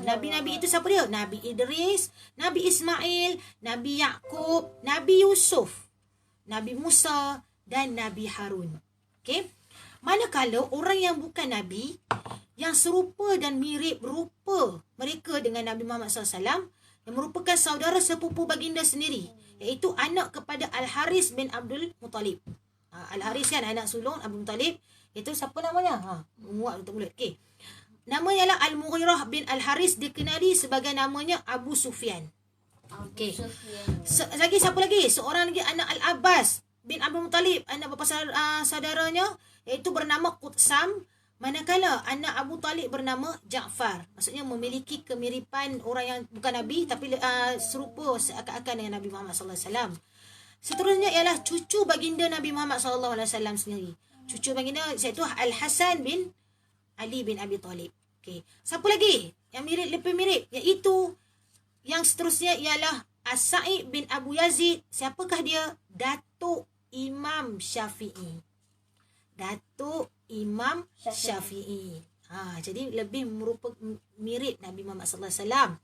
Nabi-Nabi itu siapa dia? Nabi Idris, Nabi Ismail, Nabi Yaqub, Nabi Yusuf, Nabi Musa dan Nabi Harun. Manakala orang yang bukan Nabi, yang serupa dan mirip rupa mereka dengan Nabi Muhammad SAW, yang merupakan saudara sepupu baginda sendiri, iaitu anak kepada Al-Haris bin Abdul Muttalib. Al-Haris kan anak sulung Abdul Muttalib. Itu siapa namanya? Muat untuk mulut. Nama ialah Al-Mughirah bin Al-Haris, dikenali sebagai namanya Abu Sufyan. Lagi siapa lagi? Seorang lagi anak Al-Abbas bin Abdul Muttalib, anak bapa saudaranya, iaitu bernama Qutsam. Manakala anak Abu Talib bernama Ja'far. Maksudnya memiliki kemiripan orang yang bukan Nabi, tapi serupa seakan-akan dengan Nabi Muhammad SAW. Seterusnya ialah cucu baginda Nabi Muhammad SAW sendiri. Cucu baginda iaitu Al-Hasan bin Ali bin Abi Talib. Siapa lagi yang mirip, lebih mirip? Iaitu yang seterusnya ialah As-Sa'id bin Abu Yazid. Siapakah dia? Datuk Imam Syafi'i. Datuk Imam Syafi'i. Jadi lebih mirip Nabi Muhammad SAW.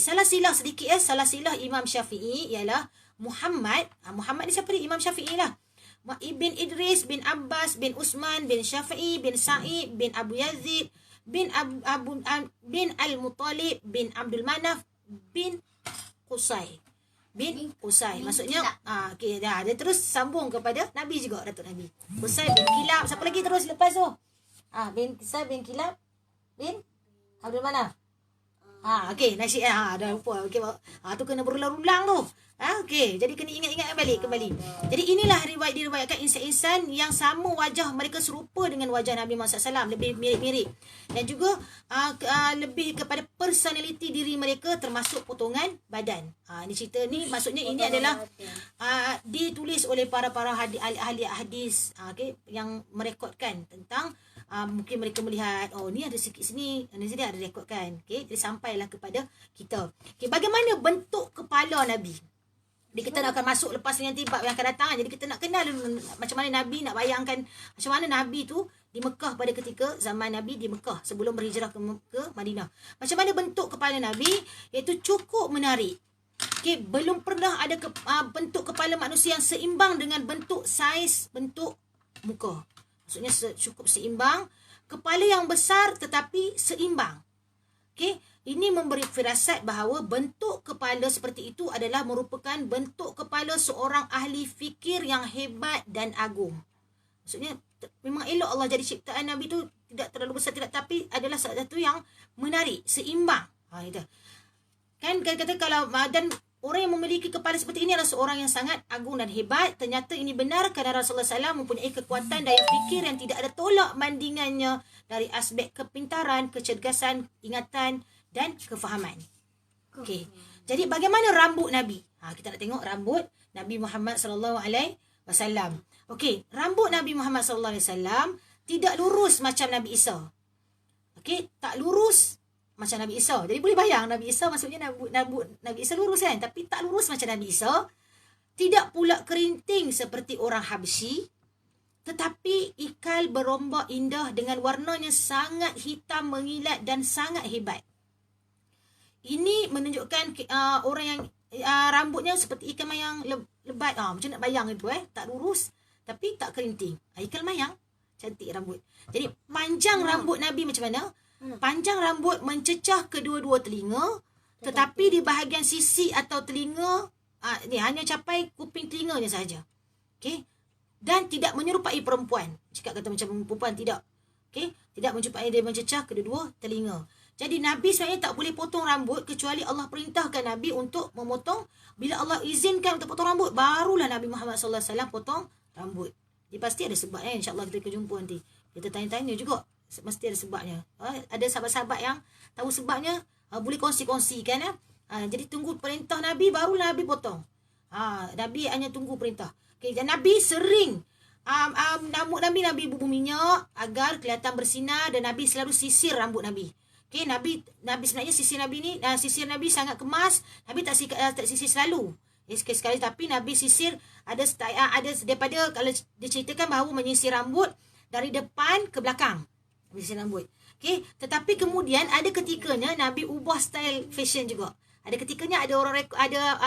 Salah silah sedikit salah silah Imam Syafi'i ialah Muhammad. Muhammad ni siapa dia? Imam Syafi'i lah. Ibn Idris bin Abbas bin Usman bin Syafi'i bin Sa'id bin Abu Yazid bin Al-Muttalib bin Abdul Manaf bin Qusay. Maksudnya dia terus sambung kepada Nabi juga, Datuk Nabi. Qusay bin Kilab. Siapa lagi terus lepas tu? Bin Qusay bin Kilab bin Abdul Manaf. Nasyid dah lupa. Tu kena berulang-ulang tu. Jadi kena ingat-ingat kembali. Jadi inilah diriwayatkan insan-insan yang sama wajah mereka serupa dengan wajah Nabi Muhammad SAW, lebih mirip-mirip. Dan juga lebih kepada personality diri mereka, termasuk potongan badan. Ini cerita ni, maksudnya ini adalah ditulis oleh para ahli hadis yang merekodkan tentang mungkin mereka melihat, ni ada sikit sini, ni sini ada rekodkan. Jadi sampailah kepada kita. Bagaimana bentuk kepala Nabi? Jadi kita akan masuk lepas dengan tiba yang akan datang. Jadi kita nak kenal dulu macam mana Nabi, nak bayangkan macam mana Nabi tu di Mekah pada ketika zaman Nabi di Mekah sebelum berhijrah ke Madinah. Macam mana bentuk kepala Nabi? Iaitu cukup menarik. Okey, belum pernah ada bentuk kepala manusia yang seimbang dengan bentuk saiz bentuk muka. Maksudnya cukup seimbang, kepala yang besar tetapi seimbang. Okey, ini memberi firasat bahawa bentuk kepala seperti itu adalah merupakan bentuk kepala seorang ahli fikir yang hebat dan agung. Maksudnya memang elok Allah jadi ciptaan Nabi tu tidak terlalu besar tidak, tapi adalah satu yang menarik, seimbang. Itu. Kan kata kalau dan orang yang memiliki kepala seperti ini adalah seorang yang sangat agung dan hebat. Ternyata ini benar kerana Rasulullah SAW mempunyai kekuatan daya fikir yang tidak ada tolak bandingannya dari aspek kepintaran, kecergasan, ingatan dan kefahaman. Okey. Jadi bagaimana rambut Nabi? Kita nak tengok rambut Nabi Muhammad SAW. Okey, rambut Nabi Muhammad SAW tidak lurus macam Nabi Isa. Okey, tak lurus macam Nabi Isa. Jadi boleh bayang Nabi Isa maksudnya Nabi Isa lurus kan, tapi tak lurus macam Nabi Isa. Tidak pula kerinting seperti orang Habsyi, tetapi ikal berombak indah dengan warnanya sangat hitam mengilat dan sangat hebat. Ini menunjukkan orang yang rambutnya seperti ikan mayang lebat. Macam nak bayang itu tak lurus tapi tak kerinting. Ikan mayang, cantik rambut. Jadi panjang rambut Nabi macam mana? Panjang rambut mencecah kedua-dua telinga, tetapi di bahagian sisi atau telinga ni hanya capai kuping telinganya sahaja. Okey. Dan tidak menyerupai perempuan. Cakap kata macam perempuan tidak. Okey, tidak menyerupai dia mencecah kedua-dua telinga. Jadi Nabi sebenarnya tak boleh potong rambut kecuali Allah perintahkan Nabi untuk memotong. Bila Allah izinkan untuk potong rambut, barulah Nabi Muhammad SAW potong rambut. Dia pasti ada sebabnya. InsyaAllah kita jumpa nanti. Kita tanya-tanya juga. Mesti ada sebabnya. Ada sahabat-sahabat yang tahu sebabnya, boleh kongsi-kongsikan. Jadi tunggu perintah Nabi, barulah Nabi potong. Nabi hanya tunggu perintah. Okay, dan Nabi sering rambut Nabi bubuh minyak agar kelihatan bersinar, dan Nabi selalu sisir rambut Nabi. Okay, Nabi sebenarnya sisir Nabi sangat kemas. Nabi tak sisir selalu. Sekali-sekali, tapi Nabi sisir ada daripada kalau diceritakan bahawa menyisir rambut dari depan ke belakang. Sisir rambut. Okay, tetapi kemudian ada ketikanya Nabi ubah style fashion juga. Ada ketikanya ada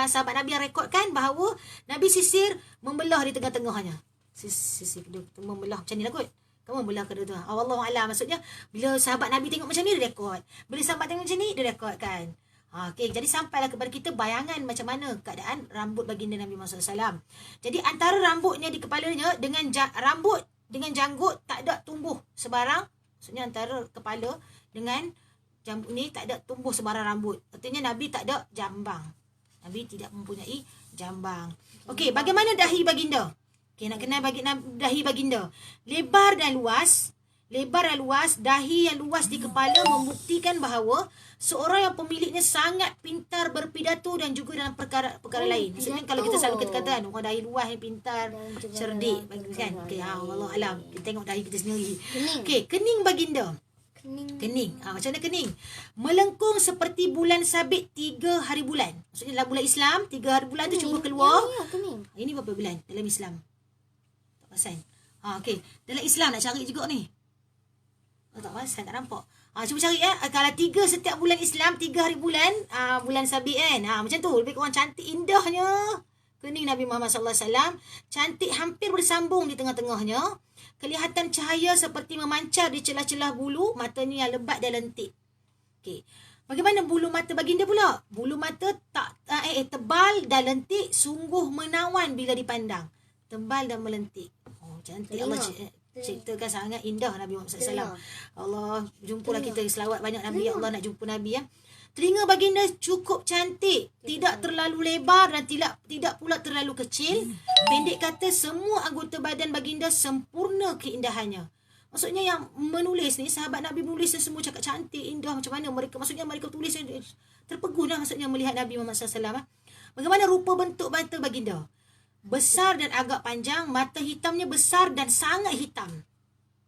sahabat Nabi yang rekodkan bahawa Nabi sisir membelah di tengah-tengahnya. Sisir membelah macam ni lah kot. Kamu membelah kedua tu. Wallahualam, maksudnya bila sahabat Nabi tengok macam ni dia rekod. Bila sahabat tengok macam ni dia rekodkan. Okey, jadi sampailah kepada kita bayangan macam mana keadaan rambut baginda Nabi Muhammad SAW. Jadi antara rambutnya di kepalanya dengan rambut dengan janggut tak ada tumbuh sebarang. Maksudnya antara kepala dengan jambut ni tak ada tumbuh sebarang rambut. Artinya Nabi tak ada jambang. Nabi tidak mempunyai jambang. Okey, bagaimana dahi baginda? Okey, nak kenal dahi baginda. Lebar dan luas, dahi yang luas di kepala membuktikan bahawa seorang yang pemiliknya sangat pintar berpidato dan juga dalam perkara lain. Maksudnya kalau kita selalu kata orang dahi luas yang pintar, cerdik kan. Okey, wallahualam. Kita tengok dahi kita sendiri. Okey, kening baginda. Kening. Macam mana kening? Melengkung seperti bulan sabit 3 hari bulan. Maksudnya dalam bulan Islam 3 hari bulan tu cuba keluar. Ini berapa bulan dalam Islam? Tak pasal. Okey. Dalam Islam nak cari juga ni. Tak pasal, tak nampak. Cuba cari kalau 3 setiap bulan Islam 3 hari bulan, bulan sabit kan. Macam tu. Lebih kurang cantik indahnya kening Nabi Muhammad SAW. Cantik, hampir bersambung di tengah-tengahnya. Kelihatan cahaya seperti memancar di celah-celah bulu matanya yang lebat dan lentik. Okey. Bagaimana bulu mata baginda pula? Bulu mata tebal dan lentik, sungguh menawan bila dipandang. Tebal dan melentik. Cantik. Allah ceritakan sangat indah Nabi Muhammad SAW. Allah, jumpalah kita selawat banyak Nabi. Ya Allah, nak jumpa Nabi ya. Telinga baginda cukup cantik, tidak terlalu lebar dan tidak pula terlalu kecil. Pendek kata, semua anggota badan baginda sempurna keindahannya. Maksudnya yang menulis ni, sahabat Nabi menulis semua cakap cantik, indah macam mana mereka. Maksudnya mereka tulis terpegun lah maksudnya melihat Nabi Muhammad SAW. Bagaimana rupa bentuk mata baginda? Besar dan agak panjang, mata hitamnya besar dan sangat hitam.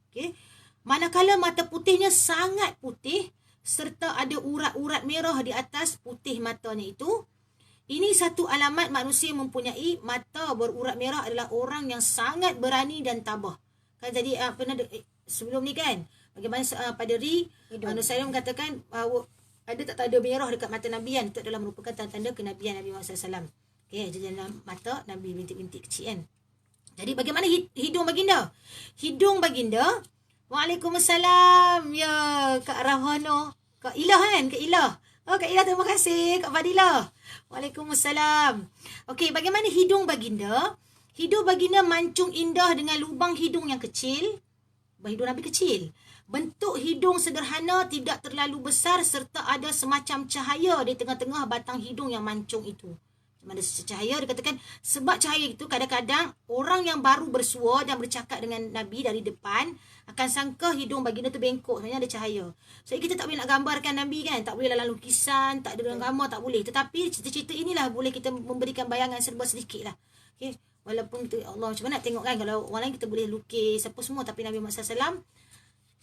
Okay. Manakala mata putihnya sangat putih, serta ada urat-urat merah di atas putih matanya itu. Ini satu alamat manusia mempunyai mata berurat merah adalah orang yang sangat berani dan tabah. Kan jadi sebelum ni kan. Bagaimana Paderi Nur Salim mengatakan bahawa ada tak tanda merah dekat mata Nabi kan. Itu adalah merupakan tanda-tanda kenabian Nabi Muhammad SAW. Okay, jadi dalam mata Nabi bintik-bintik kecil kan. Jadi bagaimana hidung baginda? Hidung baginda, Waalaikumsalam. Ya, Kak Rahano. Kak Ilah kan? Kak Ilah. Oh, Kak Ilah terima kasih. Kak Fadilah. Waalaikumsalam. Okey, bagaimana hidung baginda? Hidung baginda mancung indah dengan lubang hidung yang kecil. Hidung Nabi kecil. Bentuk hidung sederhana, tidak terlalu besar serta ada semacam cahaya di tengah-tengah batang hidung yang mancung itu. Ada cahaya, dikatakan sebab cahaya itu kadang-kadang orang yang baru bersua dan bercakap dengan Nabi dari depan akan sangka hidung baginda tu bengkok, sebenarnya ada cahaya. So kita tak boleh nak gambarkan Nabi kan, tak boleh dalam lukisan, tak ada dalam gambar, tak boleh. Tetapi cerita-cerita inilah boleh kita memberikan bayangan serba sedikit lah. Okay? Walaupun kita, Allah macam mana nak tengok kan, kalau orang lain kita boleh lukis apa semua, tapi Nabi Muhammad SAW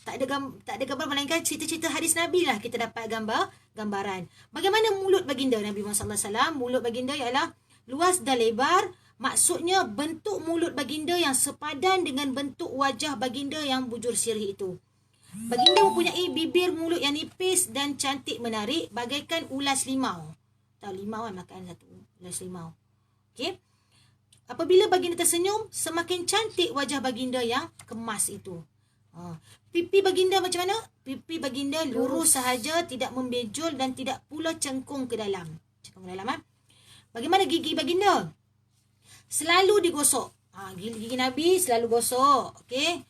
tak ada gambar, melainkan cerita-cerita hadis Nabi lah kita dapat gambaran. Bagaimana mulut baginda Nabi Muhammad SAW? Mulut baginda ialah luas dan lebar. Maksudnya bentuk mulut baginda yang sepadan dengan bentuk wajah baginda yang bujur sirih itu. Baginda mempunyai bibir mulut yang nipis dan cantik menarik bagaikan ulas limau. Tahu limau kan, makan satu ulas limau. Okey. Apabila baginda tersenyum, semakin cantik wajah baginda yang kemas itu. Pipi baginda macam mana? Pipi baginda lurus sahaja, tidak membejol dan tidak pula cengkung ke dalam. Cengkung ke dalam. Bagaimana gigi baginda? Selalu digosok. Gigi Nabi selalu gosok. Okey.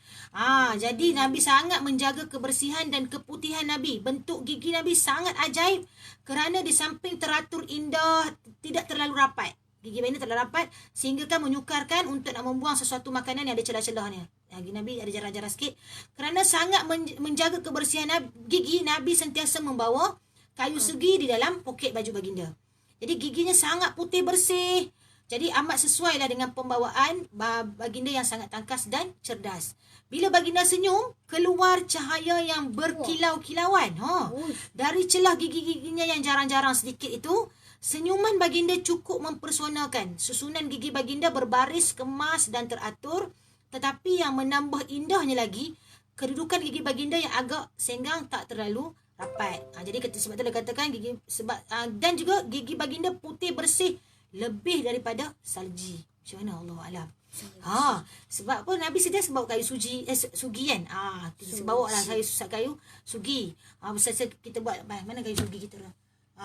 Jadi Nabi sangat menjaga kebersihan dan keputihan Nabi. Bentuk gigi Nabi sangat ajaib kerana di samping teratur indah, tidak terlalu rapat. Gigi baginda terlalu rapat sehingga kan menyukarkan untuk nak membuang sesuatu makanan yang ada celah-celahnya. Gigi Nabi ada jarang-jarang sikit. Kerana sangat menjaga kebersihan gigi, Nabi sentiasa membawa kayu segi di dalam poket baju baginda. Jadi giginya sangat putih bersih. Jadi amat sesuai lah dengan pembawaan baginda yang sangat tangkas dan cerdas. Bila baginda senyum, keluar cahaya yang berkilau-kilauan. Dari celah gigi-giginya yang jarang-jarang sedikit itu, senyuman baginda cukup mempersonakan. Susunan gigi baginda berbaris, kemas dan teratur. Tetapi yang menambah indahnya lagi, kedudukan gigi baginda yang agak senggang, tak terlalu rapat. Jadi sebab tu dia katakan gigi dan juga gigi baginda putih bersih lebih daripada salji. Macam mana Allah Alam. Sebab apa Nabi sentiasa bawa kayu sugi kan. Kita bawa lah kayu sugi. Biasa kita buat mana kayu sugi kita dah.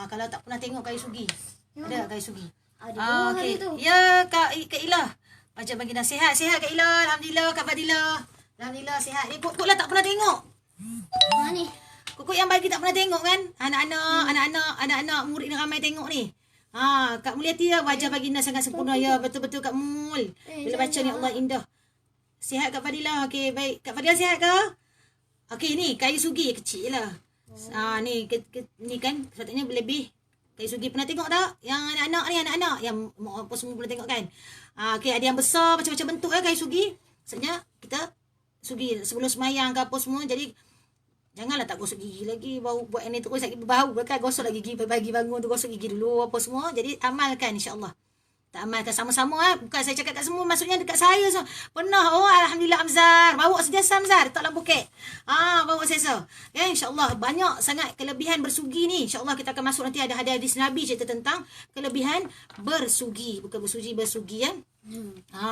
Kalau tak pernah tengok kayu sugi. Ada kayu sugi. Ada okay. tu. Ya Kak Ilah. Macam baginda sihat Kak Ilah. Alhamdulillah Kak Fadilah. Alhamdulillah sihat. Ni Kuk lah tak pernah tengok. Ni. Kuk yang bagi tak pernah tengok kan. Anak-anak murid ni ramai tengok ni. Kak Mulyati ya, wajah baginda sangat sempurna ya. Betul-betul Kak Mul. Bila baca ni Allah indah. Sihat Kak Fadilah. Okey, baik. Kak Fadilah sihat ke? Okey, ni kayu sugi kecil lah. Ni kan sepatutnya lebih. Kayu sugi pernah tengok tak? Yang anak-anak yang apa semua pernah tengok kan? Okey, ada yang besar macam-macam bentuk kayu sugi. Maksudnya kita sugi sebelum semayang ke apa semua. Jadi janganlah tak gosok gigi lagi. Bau buat ini terus lagi berbau. Kan gosok lagi gigi pagi bangun tu, gosok gigi dulu apa semua. Jadi amalkan insya-Allah. Tak amalkan sama-sama Bukan saya cakap kat semua, maksudnya dekat saya semua. Pernah alhamdulillah Amzar. Bawa sejasa Amzar tak dalam poket. Bawa sejasa. Ya insya-Allah banyak sangat kelebihan bersugi ni. Insya-Allah kita akan masuk nanti ada hadis Nabi cerita tentang kelebihan bersugi. Bukan bersugi ya.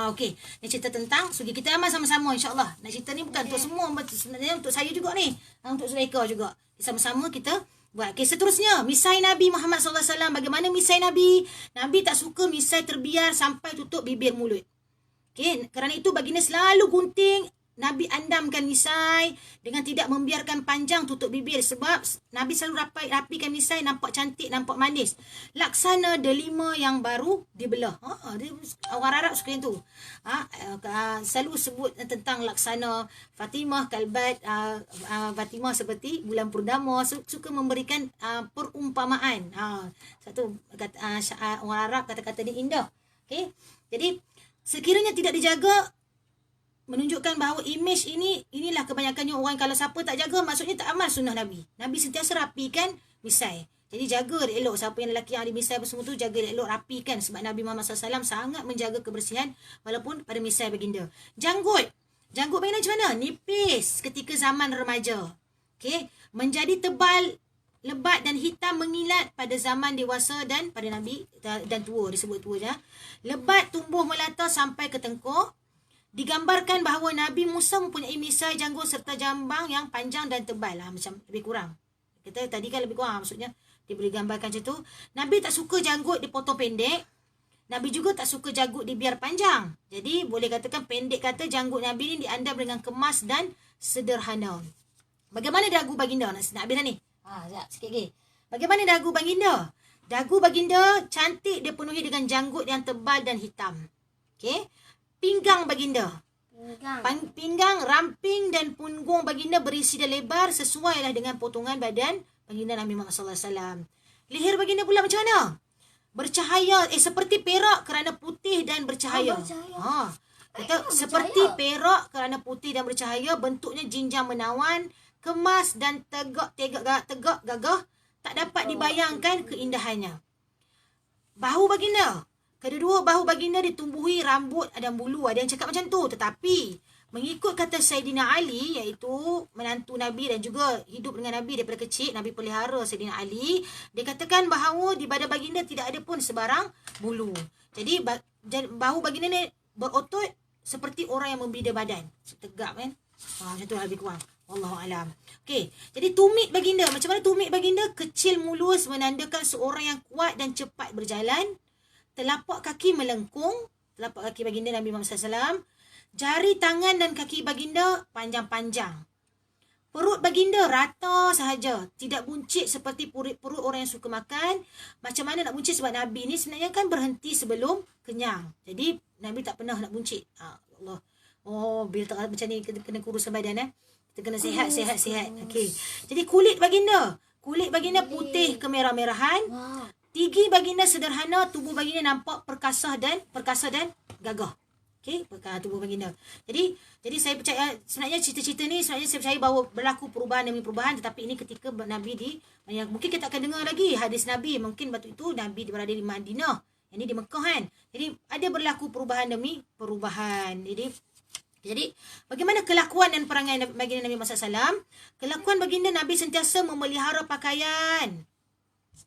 Okey. Ni cerita tentang sugi. Kita amal sama-sama insya-Allah. Nak cerita ni bukan untuk semua, sebenarnya untuk saya juga ni. Untuk Zulaikha juga. Sama-sama kita buat. Okay, seterusnya misai Nabi Muhammad SAW. Bagaimana misai Nabi? Nabi tak suka misai terbiar sampai tutup bibir mulut. Okay, kerana itu baginda selalu gunting. Nabi andamkan misai dengan tidak membiarkan panjang tutup bibir. Sebab Nabi selalu rapikan misai, nampak cantik, nampak manis. Laksana delima yang baru dibelah. Orang Arab suka yang tu. Selalu sebut tentang laksana Fatimah, kalbat Fatimah seperti bulan purnama. Suka memberikan perumpamaan. Satu orang Arab kata-kata ni indah. Okay? Jadi sekiranya tidak dijaga, menunjukkan bahawa imej inilah kebanyakannya orang, kalau siapa tak jaga maksudnya tak amal sunnah Nabi. Nabi sentiasa rapikan misai. Jadi jaga elok, siapa yang lelaki yang ada misai apa semua tu, jaga elok, rapikan. Sebab Nabi Muhammad SAW sangat menjaga kebersihan walaupun pada misai baginda. Janggut. Janggut baginda macam mana? Nipis ketika zaman remaja. Okey, menjadi tebal, lebat dan hitam mengilat pada zaman dewasa dan pada Nabi dan tua, disebut tua je. Lebat tumbuh melata sampai ke tengkuk. Digambarkan bahawa Nabi Musa mempunyai misai janggut serta jambang yang panjang dan tebal. Macam lebih kurang. Kita tadi kan lebih kurang, maksudnya dia boleh gambarkan macam tu. Nabi tak suka janggut dipotong pendek. Nabi juga tak suka janggut dibiar panjang. Jadi boleh katakan pendek kata janggut Nabi ni diandam dengan kemas dan sederhana. Bagaimana dagu baginda? Nak habis dah ni. Sekejap, sikit lagi. Bagaimana dagu baginda? Dagu baginda cantik, dia penuhi dengan janggut yang tebal dan hitam. Okey. Pinggang baginda. Pinggang, ramping dan punggung baginda berisi dan lebar sesuailah dengan potongan badan baginda Nabi Muhammad sallallahu alaihi wasallam. Leher baginda pula macam mana? Bercahaya, seperti perak kerana putih dan bercahaya. Kata seperti perak kerana putih dan bercahaya, bentuknya jinjang menawan, kemas dan tegak gagah, tak dapat dibayangkan keindahannya. Bahu baginda. Kedua bahu baginda ditumbuhi rambut dan bulu. Ada yang cakap macam tu. Tetapi mengikut kata Saidina Ali, iaitu menantu Nabi dan juga hidup dengan Nabi daripada kecil, Nabi pelihara Saidina Ali, dia katakan bahawa di badan baginda tidak ada pun sebarang bulu. Jadi bahu baginda ni berotot seperti orang yang membida badan. Tegak kan? Macam tu lebih kurang. Wallahualam. Okey, jadi tumit baginda. Macam mana tumit baginda? Kecil mulus menandakan seorang yang kuat dan cepat berjalan. Telapak kaki melengkung. Telapak kaki baginda Nabi Muhammad SAW. Jari tangan dan kaki baginda panjang-panjang. Perut baginda rata sahaja. Tidak buncit seperti perut orang yang suka makan. Macam mana nak buncit? Sebab Nabi ni sebenarnya kan berhenti sebelum kenyang. Jadi Nabi tak pernah nak buncit. Allah. Bila tak macam ni kena kuruskan badan. Kita kena sihat. Okey. Jadi kulit baginda. Kulit baginda putih kemerah-merahan. Gigi baginda sederhana, tubuh baginda nampak perkasa dan gagah. Okey, tubuh baginda. Jadi saya percaya sebenarnya cerita-cerita ni sebenarnya saya percaya bahawa berlaku perubahan demi perubahan, tetapi ini ketika Nabi mungkin kita akan dengar lagi hadis Nabi, mungkin waktu itu Nabi berada di Madinah. Ini di Mekah kan. Jadi ada berlaku perubahan demi perubahan. Jadi bagaimana kelakuan dan perangai baginda Nabi Muhammad SAW? Kelakuan baginda Nabi sentiasa memelihara pakaian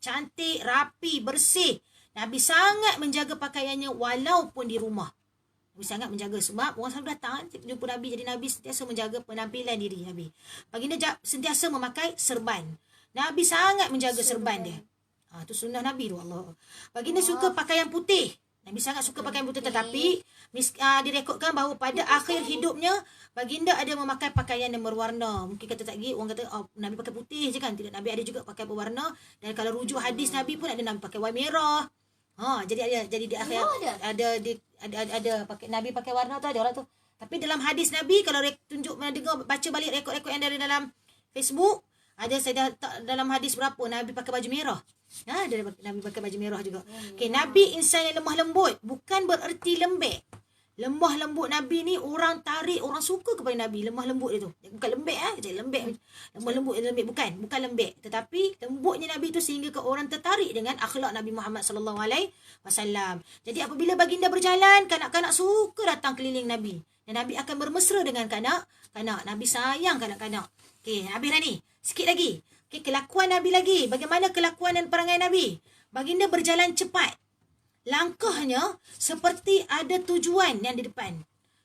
cantik, rapi, bersih. Nabi sangat menjaga pakaiannya walaupun di rumah. Nabi sangat menjaga sebab orang selalu datang jumpa Nabi. Jadi Nabi sentiasa menjaga penampilan diri Nabi. Baginda sentiasa memakai serban. Nabi sangat menjaga serban dia. Itu sunnah Nabi tu Allah. Baginda suka pakaian putih. Nabi sangat suka pakaian putih, tetapi direkodkan bahawa pada akhir hidupnya baginda ada memakai pakaian yang berwarna. Mungkin kata tak lagi orang kata Nabi pakai putih je kan. Tidak, Nabi ada juga pakai berwarna. Dan kalau rujuk hadis Nabi pun ada Nabi pakai warna merah. Jadi di akhir ada pakai Nabi pakai warna tu, ada orang tu. Tapi dalam hadis Nabi, kalau tunjuk dengar baca balik rekod-rekod yang dari dalam Facebook, ada saya dalam hadis berapa Nabi pakai baju merah. Ada Nabi pakai baju merah juga. Okey, Nabi insan yang lemah lembut, bukan bererti lembek. Lemah lembut Nabi ni orang tarik, orang suka kepada Nabi. Lemah lembut dia tu. Bukan lembek jadi lembek. Lemah lembut lembek bukan lembek. Tetapi lembutnya Nabi tu sehingga ke orang tertarik dengan akhlak Nabi Muhammad sallallahu alaihi wasallam. Jadi apabila baginda berjalan, kanak-kanak suka datang keliling Nabi. Dan Nabi akan bermesra dengan kanak-kanak. Nabi sayang kanak-kanak. Okey, habis dah ni. Sikit lagi. Okey, kelakuan Nabi lagi. Bagaimana kelakuan dan perangai Nabi? Baginda berjalan cepat. Langkahnya seperti ada tujuan yang di depan.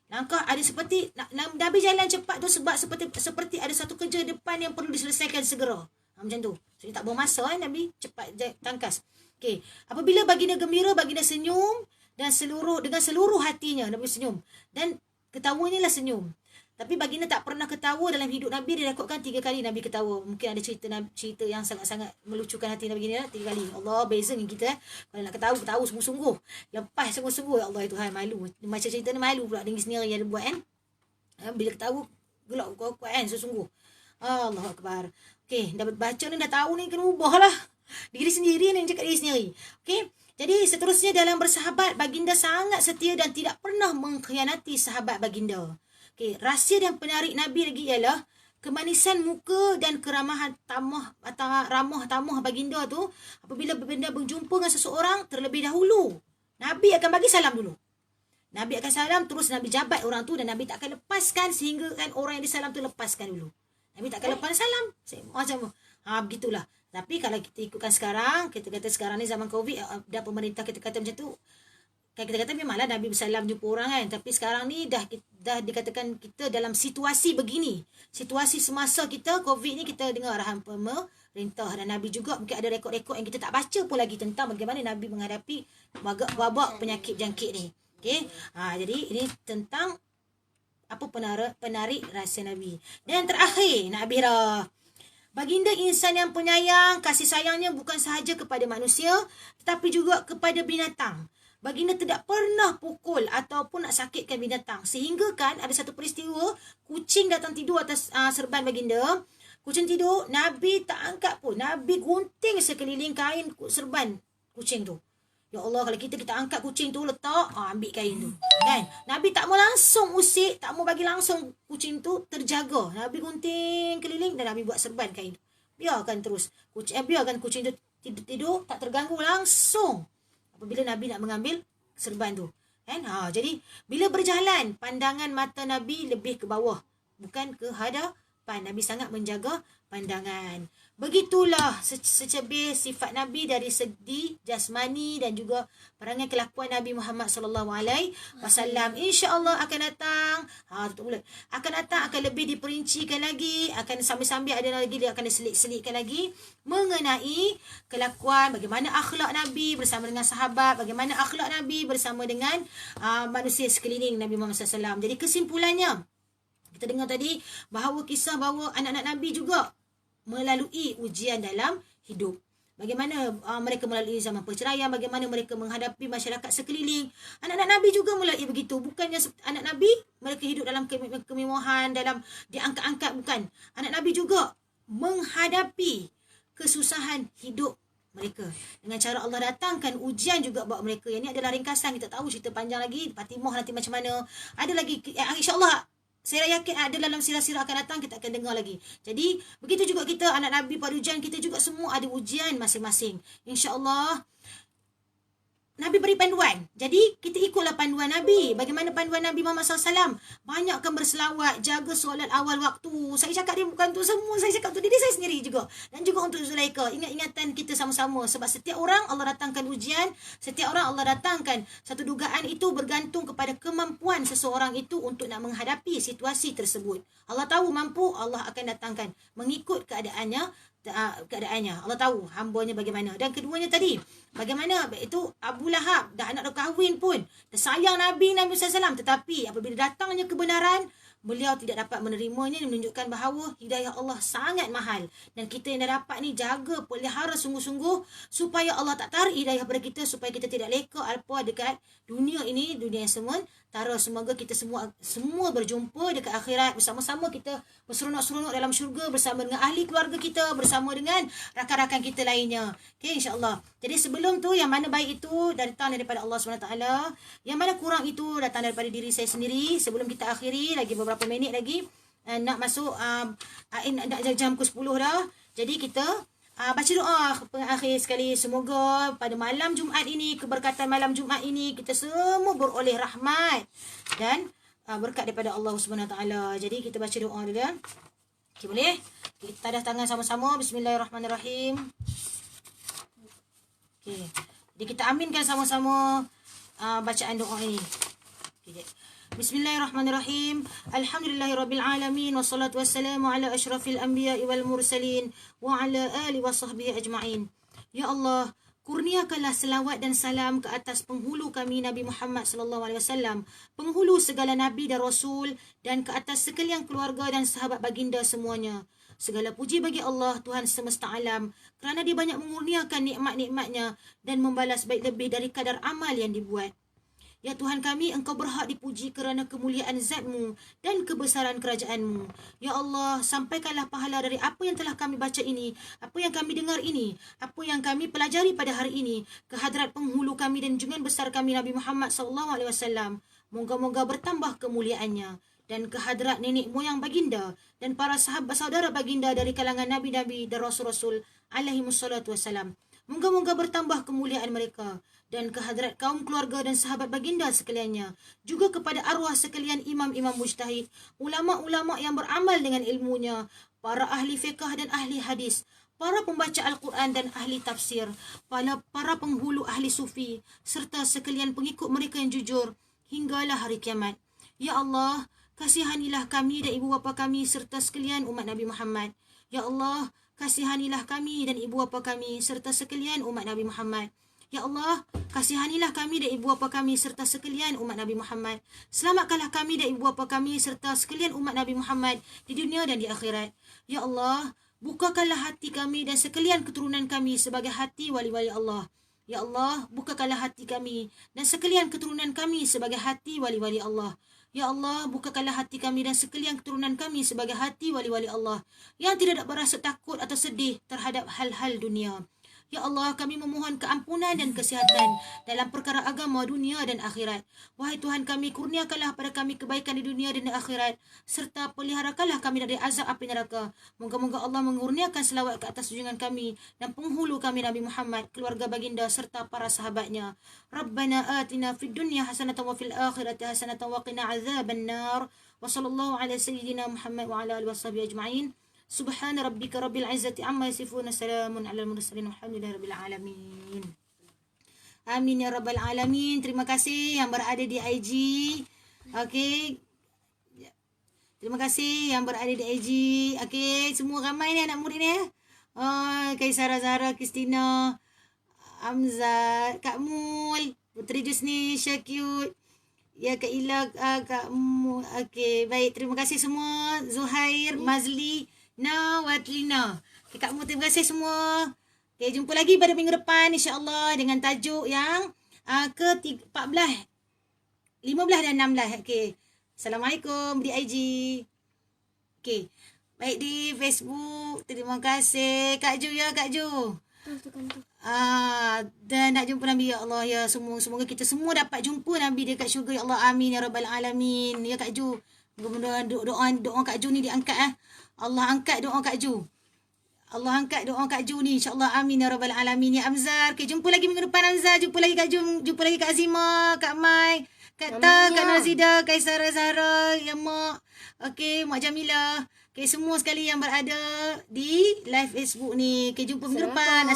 Langkah ada seperti Nabi jalan cepat tu sebab seperti ada satu kerja depan yang perlu diselesaikan segera. Macam tu. Jadi tak buang masa Nabi cepat tangkas. Okey, apabila baginda gembira, baginda senyum dan dengan seluruh hatinya Nabi senyum. Dan ketawanya lah senyum. Tapi baginda tak pernah ketawa dalam hidup Nabi. Direkodkan 3 kali Nabi ketawa. Mungkin ada cerita yang sangat-sangat melucukan hati Nabi baginda 3 kali. Allah, beza dengan kita. Kalau nak ketawa sungguh-sungguh. Lepas sungguh-sungguh. Ya Allah, Tuhan, malu. Macam cerita ni malu pula diri sendiri yang dia buat kan. Bila ketawa, gelak kuat-kuat kan. Sesungguh. Allah Akbar. Okey, dah baca ni dah tahu ni kena ubah lah. Diri sendiri ni cakap diri sendiri. Okey. Jadi seterusnya dalam bersahabat, baginda sangat setia dan tidak pernah mengkhianati sahabat baginda. Okey, rahsia dan penarik Nabi lagi ialah kemanisan muka dan keramahan ramah tamah baginda tu. Apabila baginda berjumpa dengan seseorang, terlebih dahulu Nabi akan bagi salam dulu. Nabi akan salam, terus Nabi jabat orang tu dan Nabi tak akan lepaskan sehingga kan orang yang disalam tu lepaskan dulu. Nabi tak akan lepas salam. Macam begitulah. Tapi kalau kita ikutkan sekarang, kita kata sekarang ni zaman COVID, dah pemerintah kita kata macam tu, kan kita kata memanglah Nabi bersalam jumpa orang kan. Tapi sekarang ni dah dikatakan kita dalam situasi begini. Situasi semasa kita COVID ni, kita dengar arahan pemerintah dan Nabi juga mungkin ada rekod-rekod yang kita tak baca pun lagi tentang bagaimana Nabi menghadapi wabak penyakit jangkit ni. Okey. Jadi ini tentang apa penarik rahsia Nabi. Dan yang terakhir, nak Bira. Baginda insan yang penyayang, kasih sayangnya bukan sahaja kepada manusia tetapi juga kepada binatang. Baginda tidak pernah pukul ataupun nak sakitkan binatang. Sehingga kan ada satu peristiwa, kucing datang tidur atas serban baginda. Kucing tidur, Nabi tak angkat pun. Nabi gunting sekeliling kain serban kucing tu. Ya Allah, kalau kita angkat kucing tu, letak, ambil kain tu. Kan? Nabi tak mau langsung usik, tak mau bagi langsung kucing tu terjaga. Nabi gunting keliling dan Nabi buat serban kain tu. Biarkan terus. Biarkan kucing tu tidur, tak terganggu langsung. Apabila Nabi nak mengambil serban tu. Kan? Jadi, bila berjalan, pandangan mata Nabi lebih ke bawah. Bukan ke hadapan. Nabi sangat menjaga pandangan. Begitulah secebir sifat Nabi dari segi jasmani dan juga perangai kelakuan Nabi Muhammad sallallahu alaihi wasallam. Insya-Allah akan datang. Tutup mulut. Akan datang, akan lebih diperincikan lagi, akan sambil-sambil ada lagi dia akan diselit-selitkan lagi mengenai kelakuan, bagaimana akhlak Nabi bersama dengan sahabat, bagaimana akhlak Nabi bersama dengan manusia sekeliling Nabi Muhammad sallallahu alaihi wasallam. Jadi kesimpulannya, kita dengar tadi bahawa kisah bahawa anak-anak Nabi juga melalui ujian dalam hidup. Bagaimana mereka melalui zaman perceraian, bagaimana mereka menghadapi masyarakat sekeliling. Anak-anak Nabi juga melalui begitu. Bukannya anak Nabi mereka hidup dalam kemewahan, dalam diangkat-angkat, bukan. Anak Nabi juga menghadapi kesusahan hidup mereka. Dengan cara Allah datangkan ujian juga buat mereka. Yang ini adalah ringkasan, kita tahu cerita panjang lagi, Fatimah nanti macam mana. Ada lagi, insya-Allah saya yakin ada dalam sirah-sirah akan datang, kita akan dengar lagi. Jadi, begitu juga kita, anak Nabi pada ujian, kita juga semua ada ujian masing-masing. InsyaAllah, Nabi beri panduan. Jadi, kita ikutlah panduan Nabi. Bagaimana panduan Nabi Muhammad SAW? Banyakkan berselawat, jaga solat awal waktu. Saya cakap dia bukan untuk semua. Saya cakap untuk diri saya sendiri juga. Dan juga untuk Zulaika. Ingat-ingatan kita sama-sama. Sebab setiap orang Allah datangkan ujian. Setiap orang Allah datangkan satu dugaan itu bergantung kepada kemampuan seseorang itu untuk nak menghadapi situasi tersebut. Allah tahu mampu, Allah akan datangkan. Mengikut keadaannya. Allah tahu hambanya bagaimana. Dan keduanya tadi, bagaimana itu Abu Lahab dah anak dah kahwin pun, dah sayang Nabi SAW, tetapi apabila datangnya kebenaran, beliau tidak dapat menerimanya. Ini menunjukkan bahawa hidayah Allah sangat mahal. Dan kita yang dah dapat ni, jaga, pelihara sungguh-sungguh supaya Allah tak tarik hidayah pada kita, supaya kita tidak leka alpa dekat dunia ini, dunia yang sementara. Semoga kita semua berjumpa dekat akhirat, bersama-sama kita berseronok-seronok dalam syurga bersama dengan ahli keluarga kita, bersama dengan rakan-rakan kita lainnya. Okay, insya-Allah. Jadi sebelum tu, yang mana baik itu datang daripada Allah SWT, yang mana kurang itu datang daripada diri saya sendiri. Sebelum kita akhiri, lagi beberapa minit lagi, nak masuk nak jam ke 10 dah. Jadi kita baca doa pengakhir sekali. Semoga pada malam Jumaat ini, keberkatan malam Jumaat ini, kita semua beroleh rahmat dan berkat daripada Allah SWT. Jadi kita baca doa dulu. Okay, boleh? Kita dah tangan sama-sama. Bismillahirrahmanirrahim. Okay. Jadi kita aminkan sama-sama bacaan doa ini. Okay. Bismillahirrahmanirrahim. Alhamdulillahirabbil alamin wassalatu wassalamu ala asyrafil anbiya'i wal mursalin wa ala alihi wasahbihi ajma'in. Ya Allah, kurniakanlah selawat dan salam ke atas penghulu kami Nabi Muhammad sallallahu alaihi wasallam, penghulu segala nabi dan rasul, dan ke atas sekalian keluarga dan sahabat baginda semuanya. Segala puji bagi Allah, Tuhan semesta alam, kerana Dia banyak mengurniakan nikmat-nikmatnya dan membalas baik lebih dari kadar amal yang dibuat. Ya Tuhan kami, Engkau berhak dipuji kerana kemuliaan zat-Mu dan kebesaran kerajaan-Mu. Ya Allah, sampaikanlah pahala dari apa yang telah kami baca ini, apa yang kami dengar ini, apa yang kami pelajari pada hari ini, ke hadrat penghulu kami dan junjungan besar kami Nabi Muhammad SAW. Moga-moga bertambah kemuliaannya. Dan ke hadrat nenek moyang baginda dan para sahabat saudara baginda dari kalangan nabi-nabi dan rasul-rasul alaihi wassalatu wassalam. Moga-moga bertambah kemuliaan mereka dan kehadrat kaum keluarga dan sahabat baginda sekaliannya. Juga kepada arwah sekalian imam-imam mujtahid, ulama-ulama yang beramal dengan ilmunya, para ahli fiqh dan ahli hadis, para pembaca Al-Quran dan ahli tafsir, para penghulu ahli sufi, serta sekalian pengikut mereka yang jujur, hinggalah hari kiamat. Ya Allah, kasihanilah kami dan ibu bapa kami serta sekalian umat Nabi Muhammad. Ya Allah, kasihanilah kami dan ibu bapa kami serta sekalian umat Nabi Muhammad. Ya Allah, kasihanilah kami dan ibu bapa kami serta sekalian umat Nabi Muhammad. Selamatkanlah kami dan ibu bapa kami serta sekalian umat Nabi Muhammad di dunia dan di akhirat. Ya Allah, bukakanlah hati kami dan sekalian keturunan kami sebagai hati wali-wali Allah. Ya Allah, bukakanlah hati kami dan sekalian keturunan kami sebagai hati wali-wali Allah. Ya Allah, bukakanlah hati kami dan sekalian keturunan kami sebagai hati wali-wali Allah yang tidak dapat rasa takut atau sedih terhadap hal-hal dunia. Ya Allah, kami memohon keampunan dan kesihatan dalam perkara agama, dunia dan akhirat. Wahai Tuhan kami, kurniakanlah pada kami kebaikan di dunia dan di akhirat, serta peliharakanlah kami dari azab api neraka. Moga-moga Allah mengurniakan selawat ke atas junjungan kami dan penghulu kami Nabi Muhammad, keluarga baginda serta para sahabatnya. Rabbana atina fid dunya hasanatan wa fil akhirati hasanatan wa qina azaban nar. Wa sallallahu ala sayyidina Muhammad wa ala alihi washabihi ajma'in. Subhana rabbika rabbil izzati amma yasifun, salamun alal mursalin, walhamdulillahi rabbil alamin. Amin ya rabbal alamin. Terima kasih yang berada di IG. Okey. Terima kasih yang berada di IG. Okey, semua ramai ni anak murid ni. Kaisara Zahra, Kristina, Amzat, Kak Mul, Puteri Jusni, Syakut. Ya, Kak Ila, Kak Mul. Okey, baik. Terima kasih semua. Zuhair, Mazli, Watlina. Okay, Kak Mu, terima kasih semua. Okay, jumpa lagi pada minggu depan insya-Allah dengan tajuk yang ke-14, 15 dan 16. Okay. Assalamualaikum di IG. Okay. Baik di Facebook. Terima kasih Kak Ju ya, Kak Ju. Dan nak jumpa Nabi ya Allah ya. Semoga kita semua dapat jumpa Nabi dekat syurga ya Allah. Amin ya rabbal alamin. Ya Kak Ju. Mudah-mudahan doa Kak Ju ni diangkat . Allah angkat doa Kak Ju. Allah angkat doa Kak Ju ni insya-Allah. Amin ya rabbal alamin. Ya Amzar. Okay, jumpa lagi minggu depan Amzar. Jumpa lagi Kak Ju. Jumpa lagi Kak Azima, Kak Mai, Kak Ta, Kak Nazida, Kaisara Zahra, ya Mak. Okey, Mak Jamilah. Okey, semua sekali yang berada di live Facebook ni. Okey, jumpa minggu depan.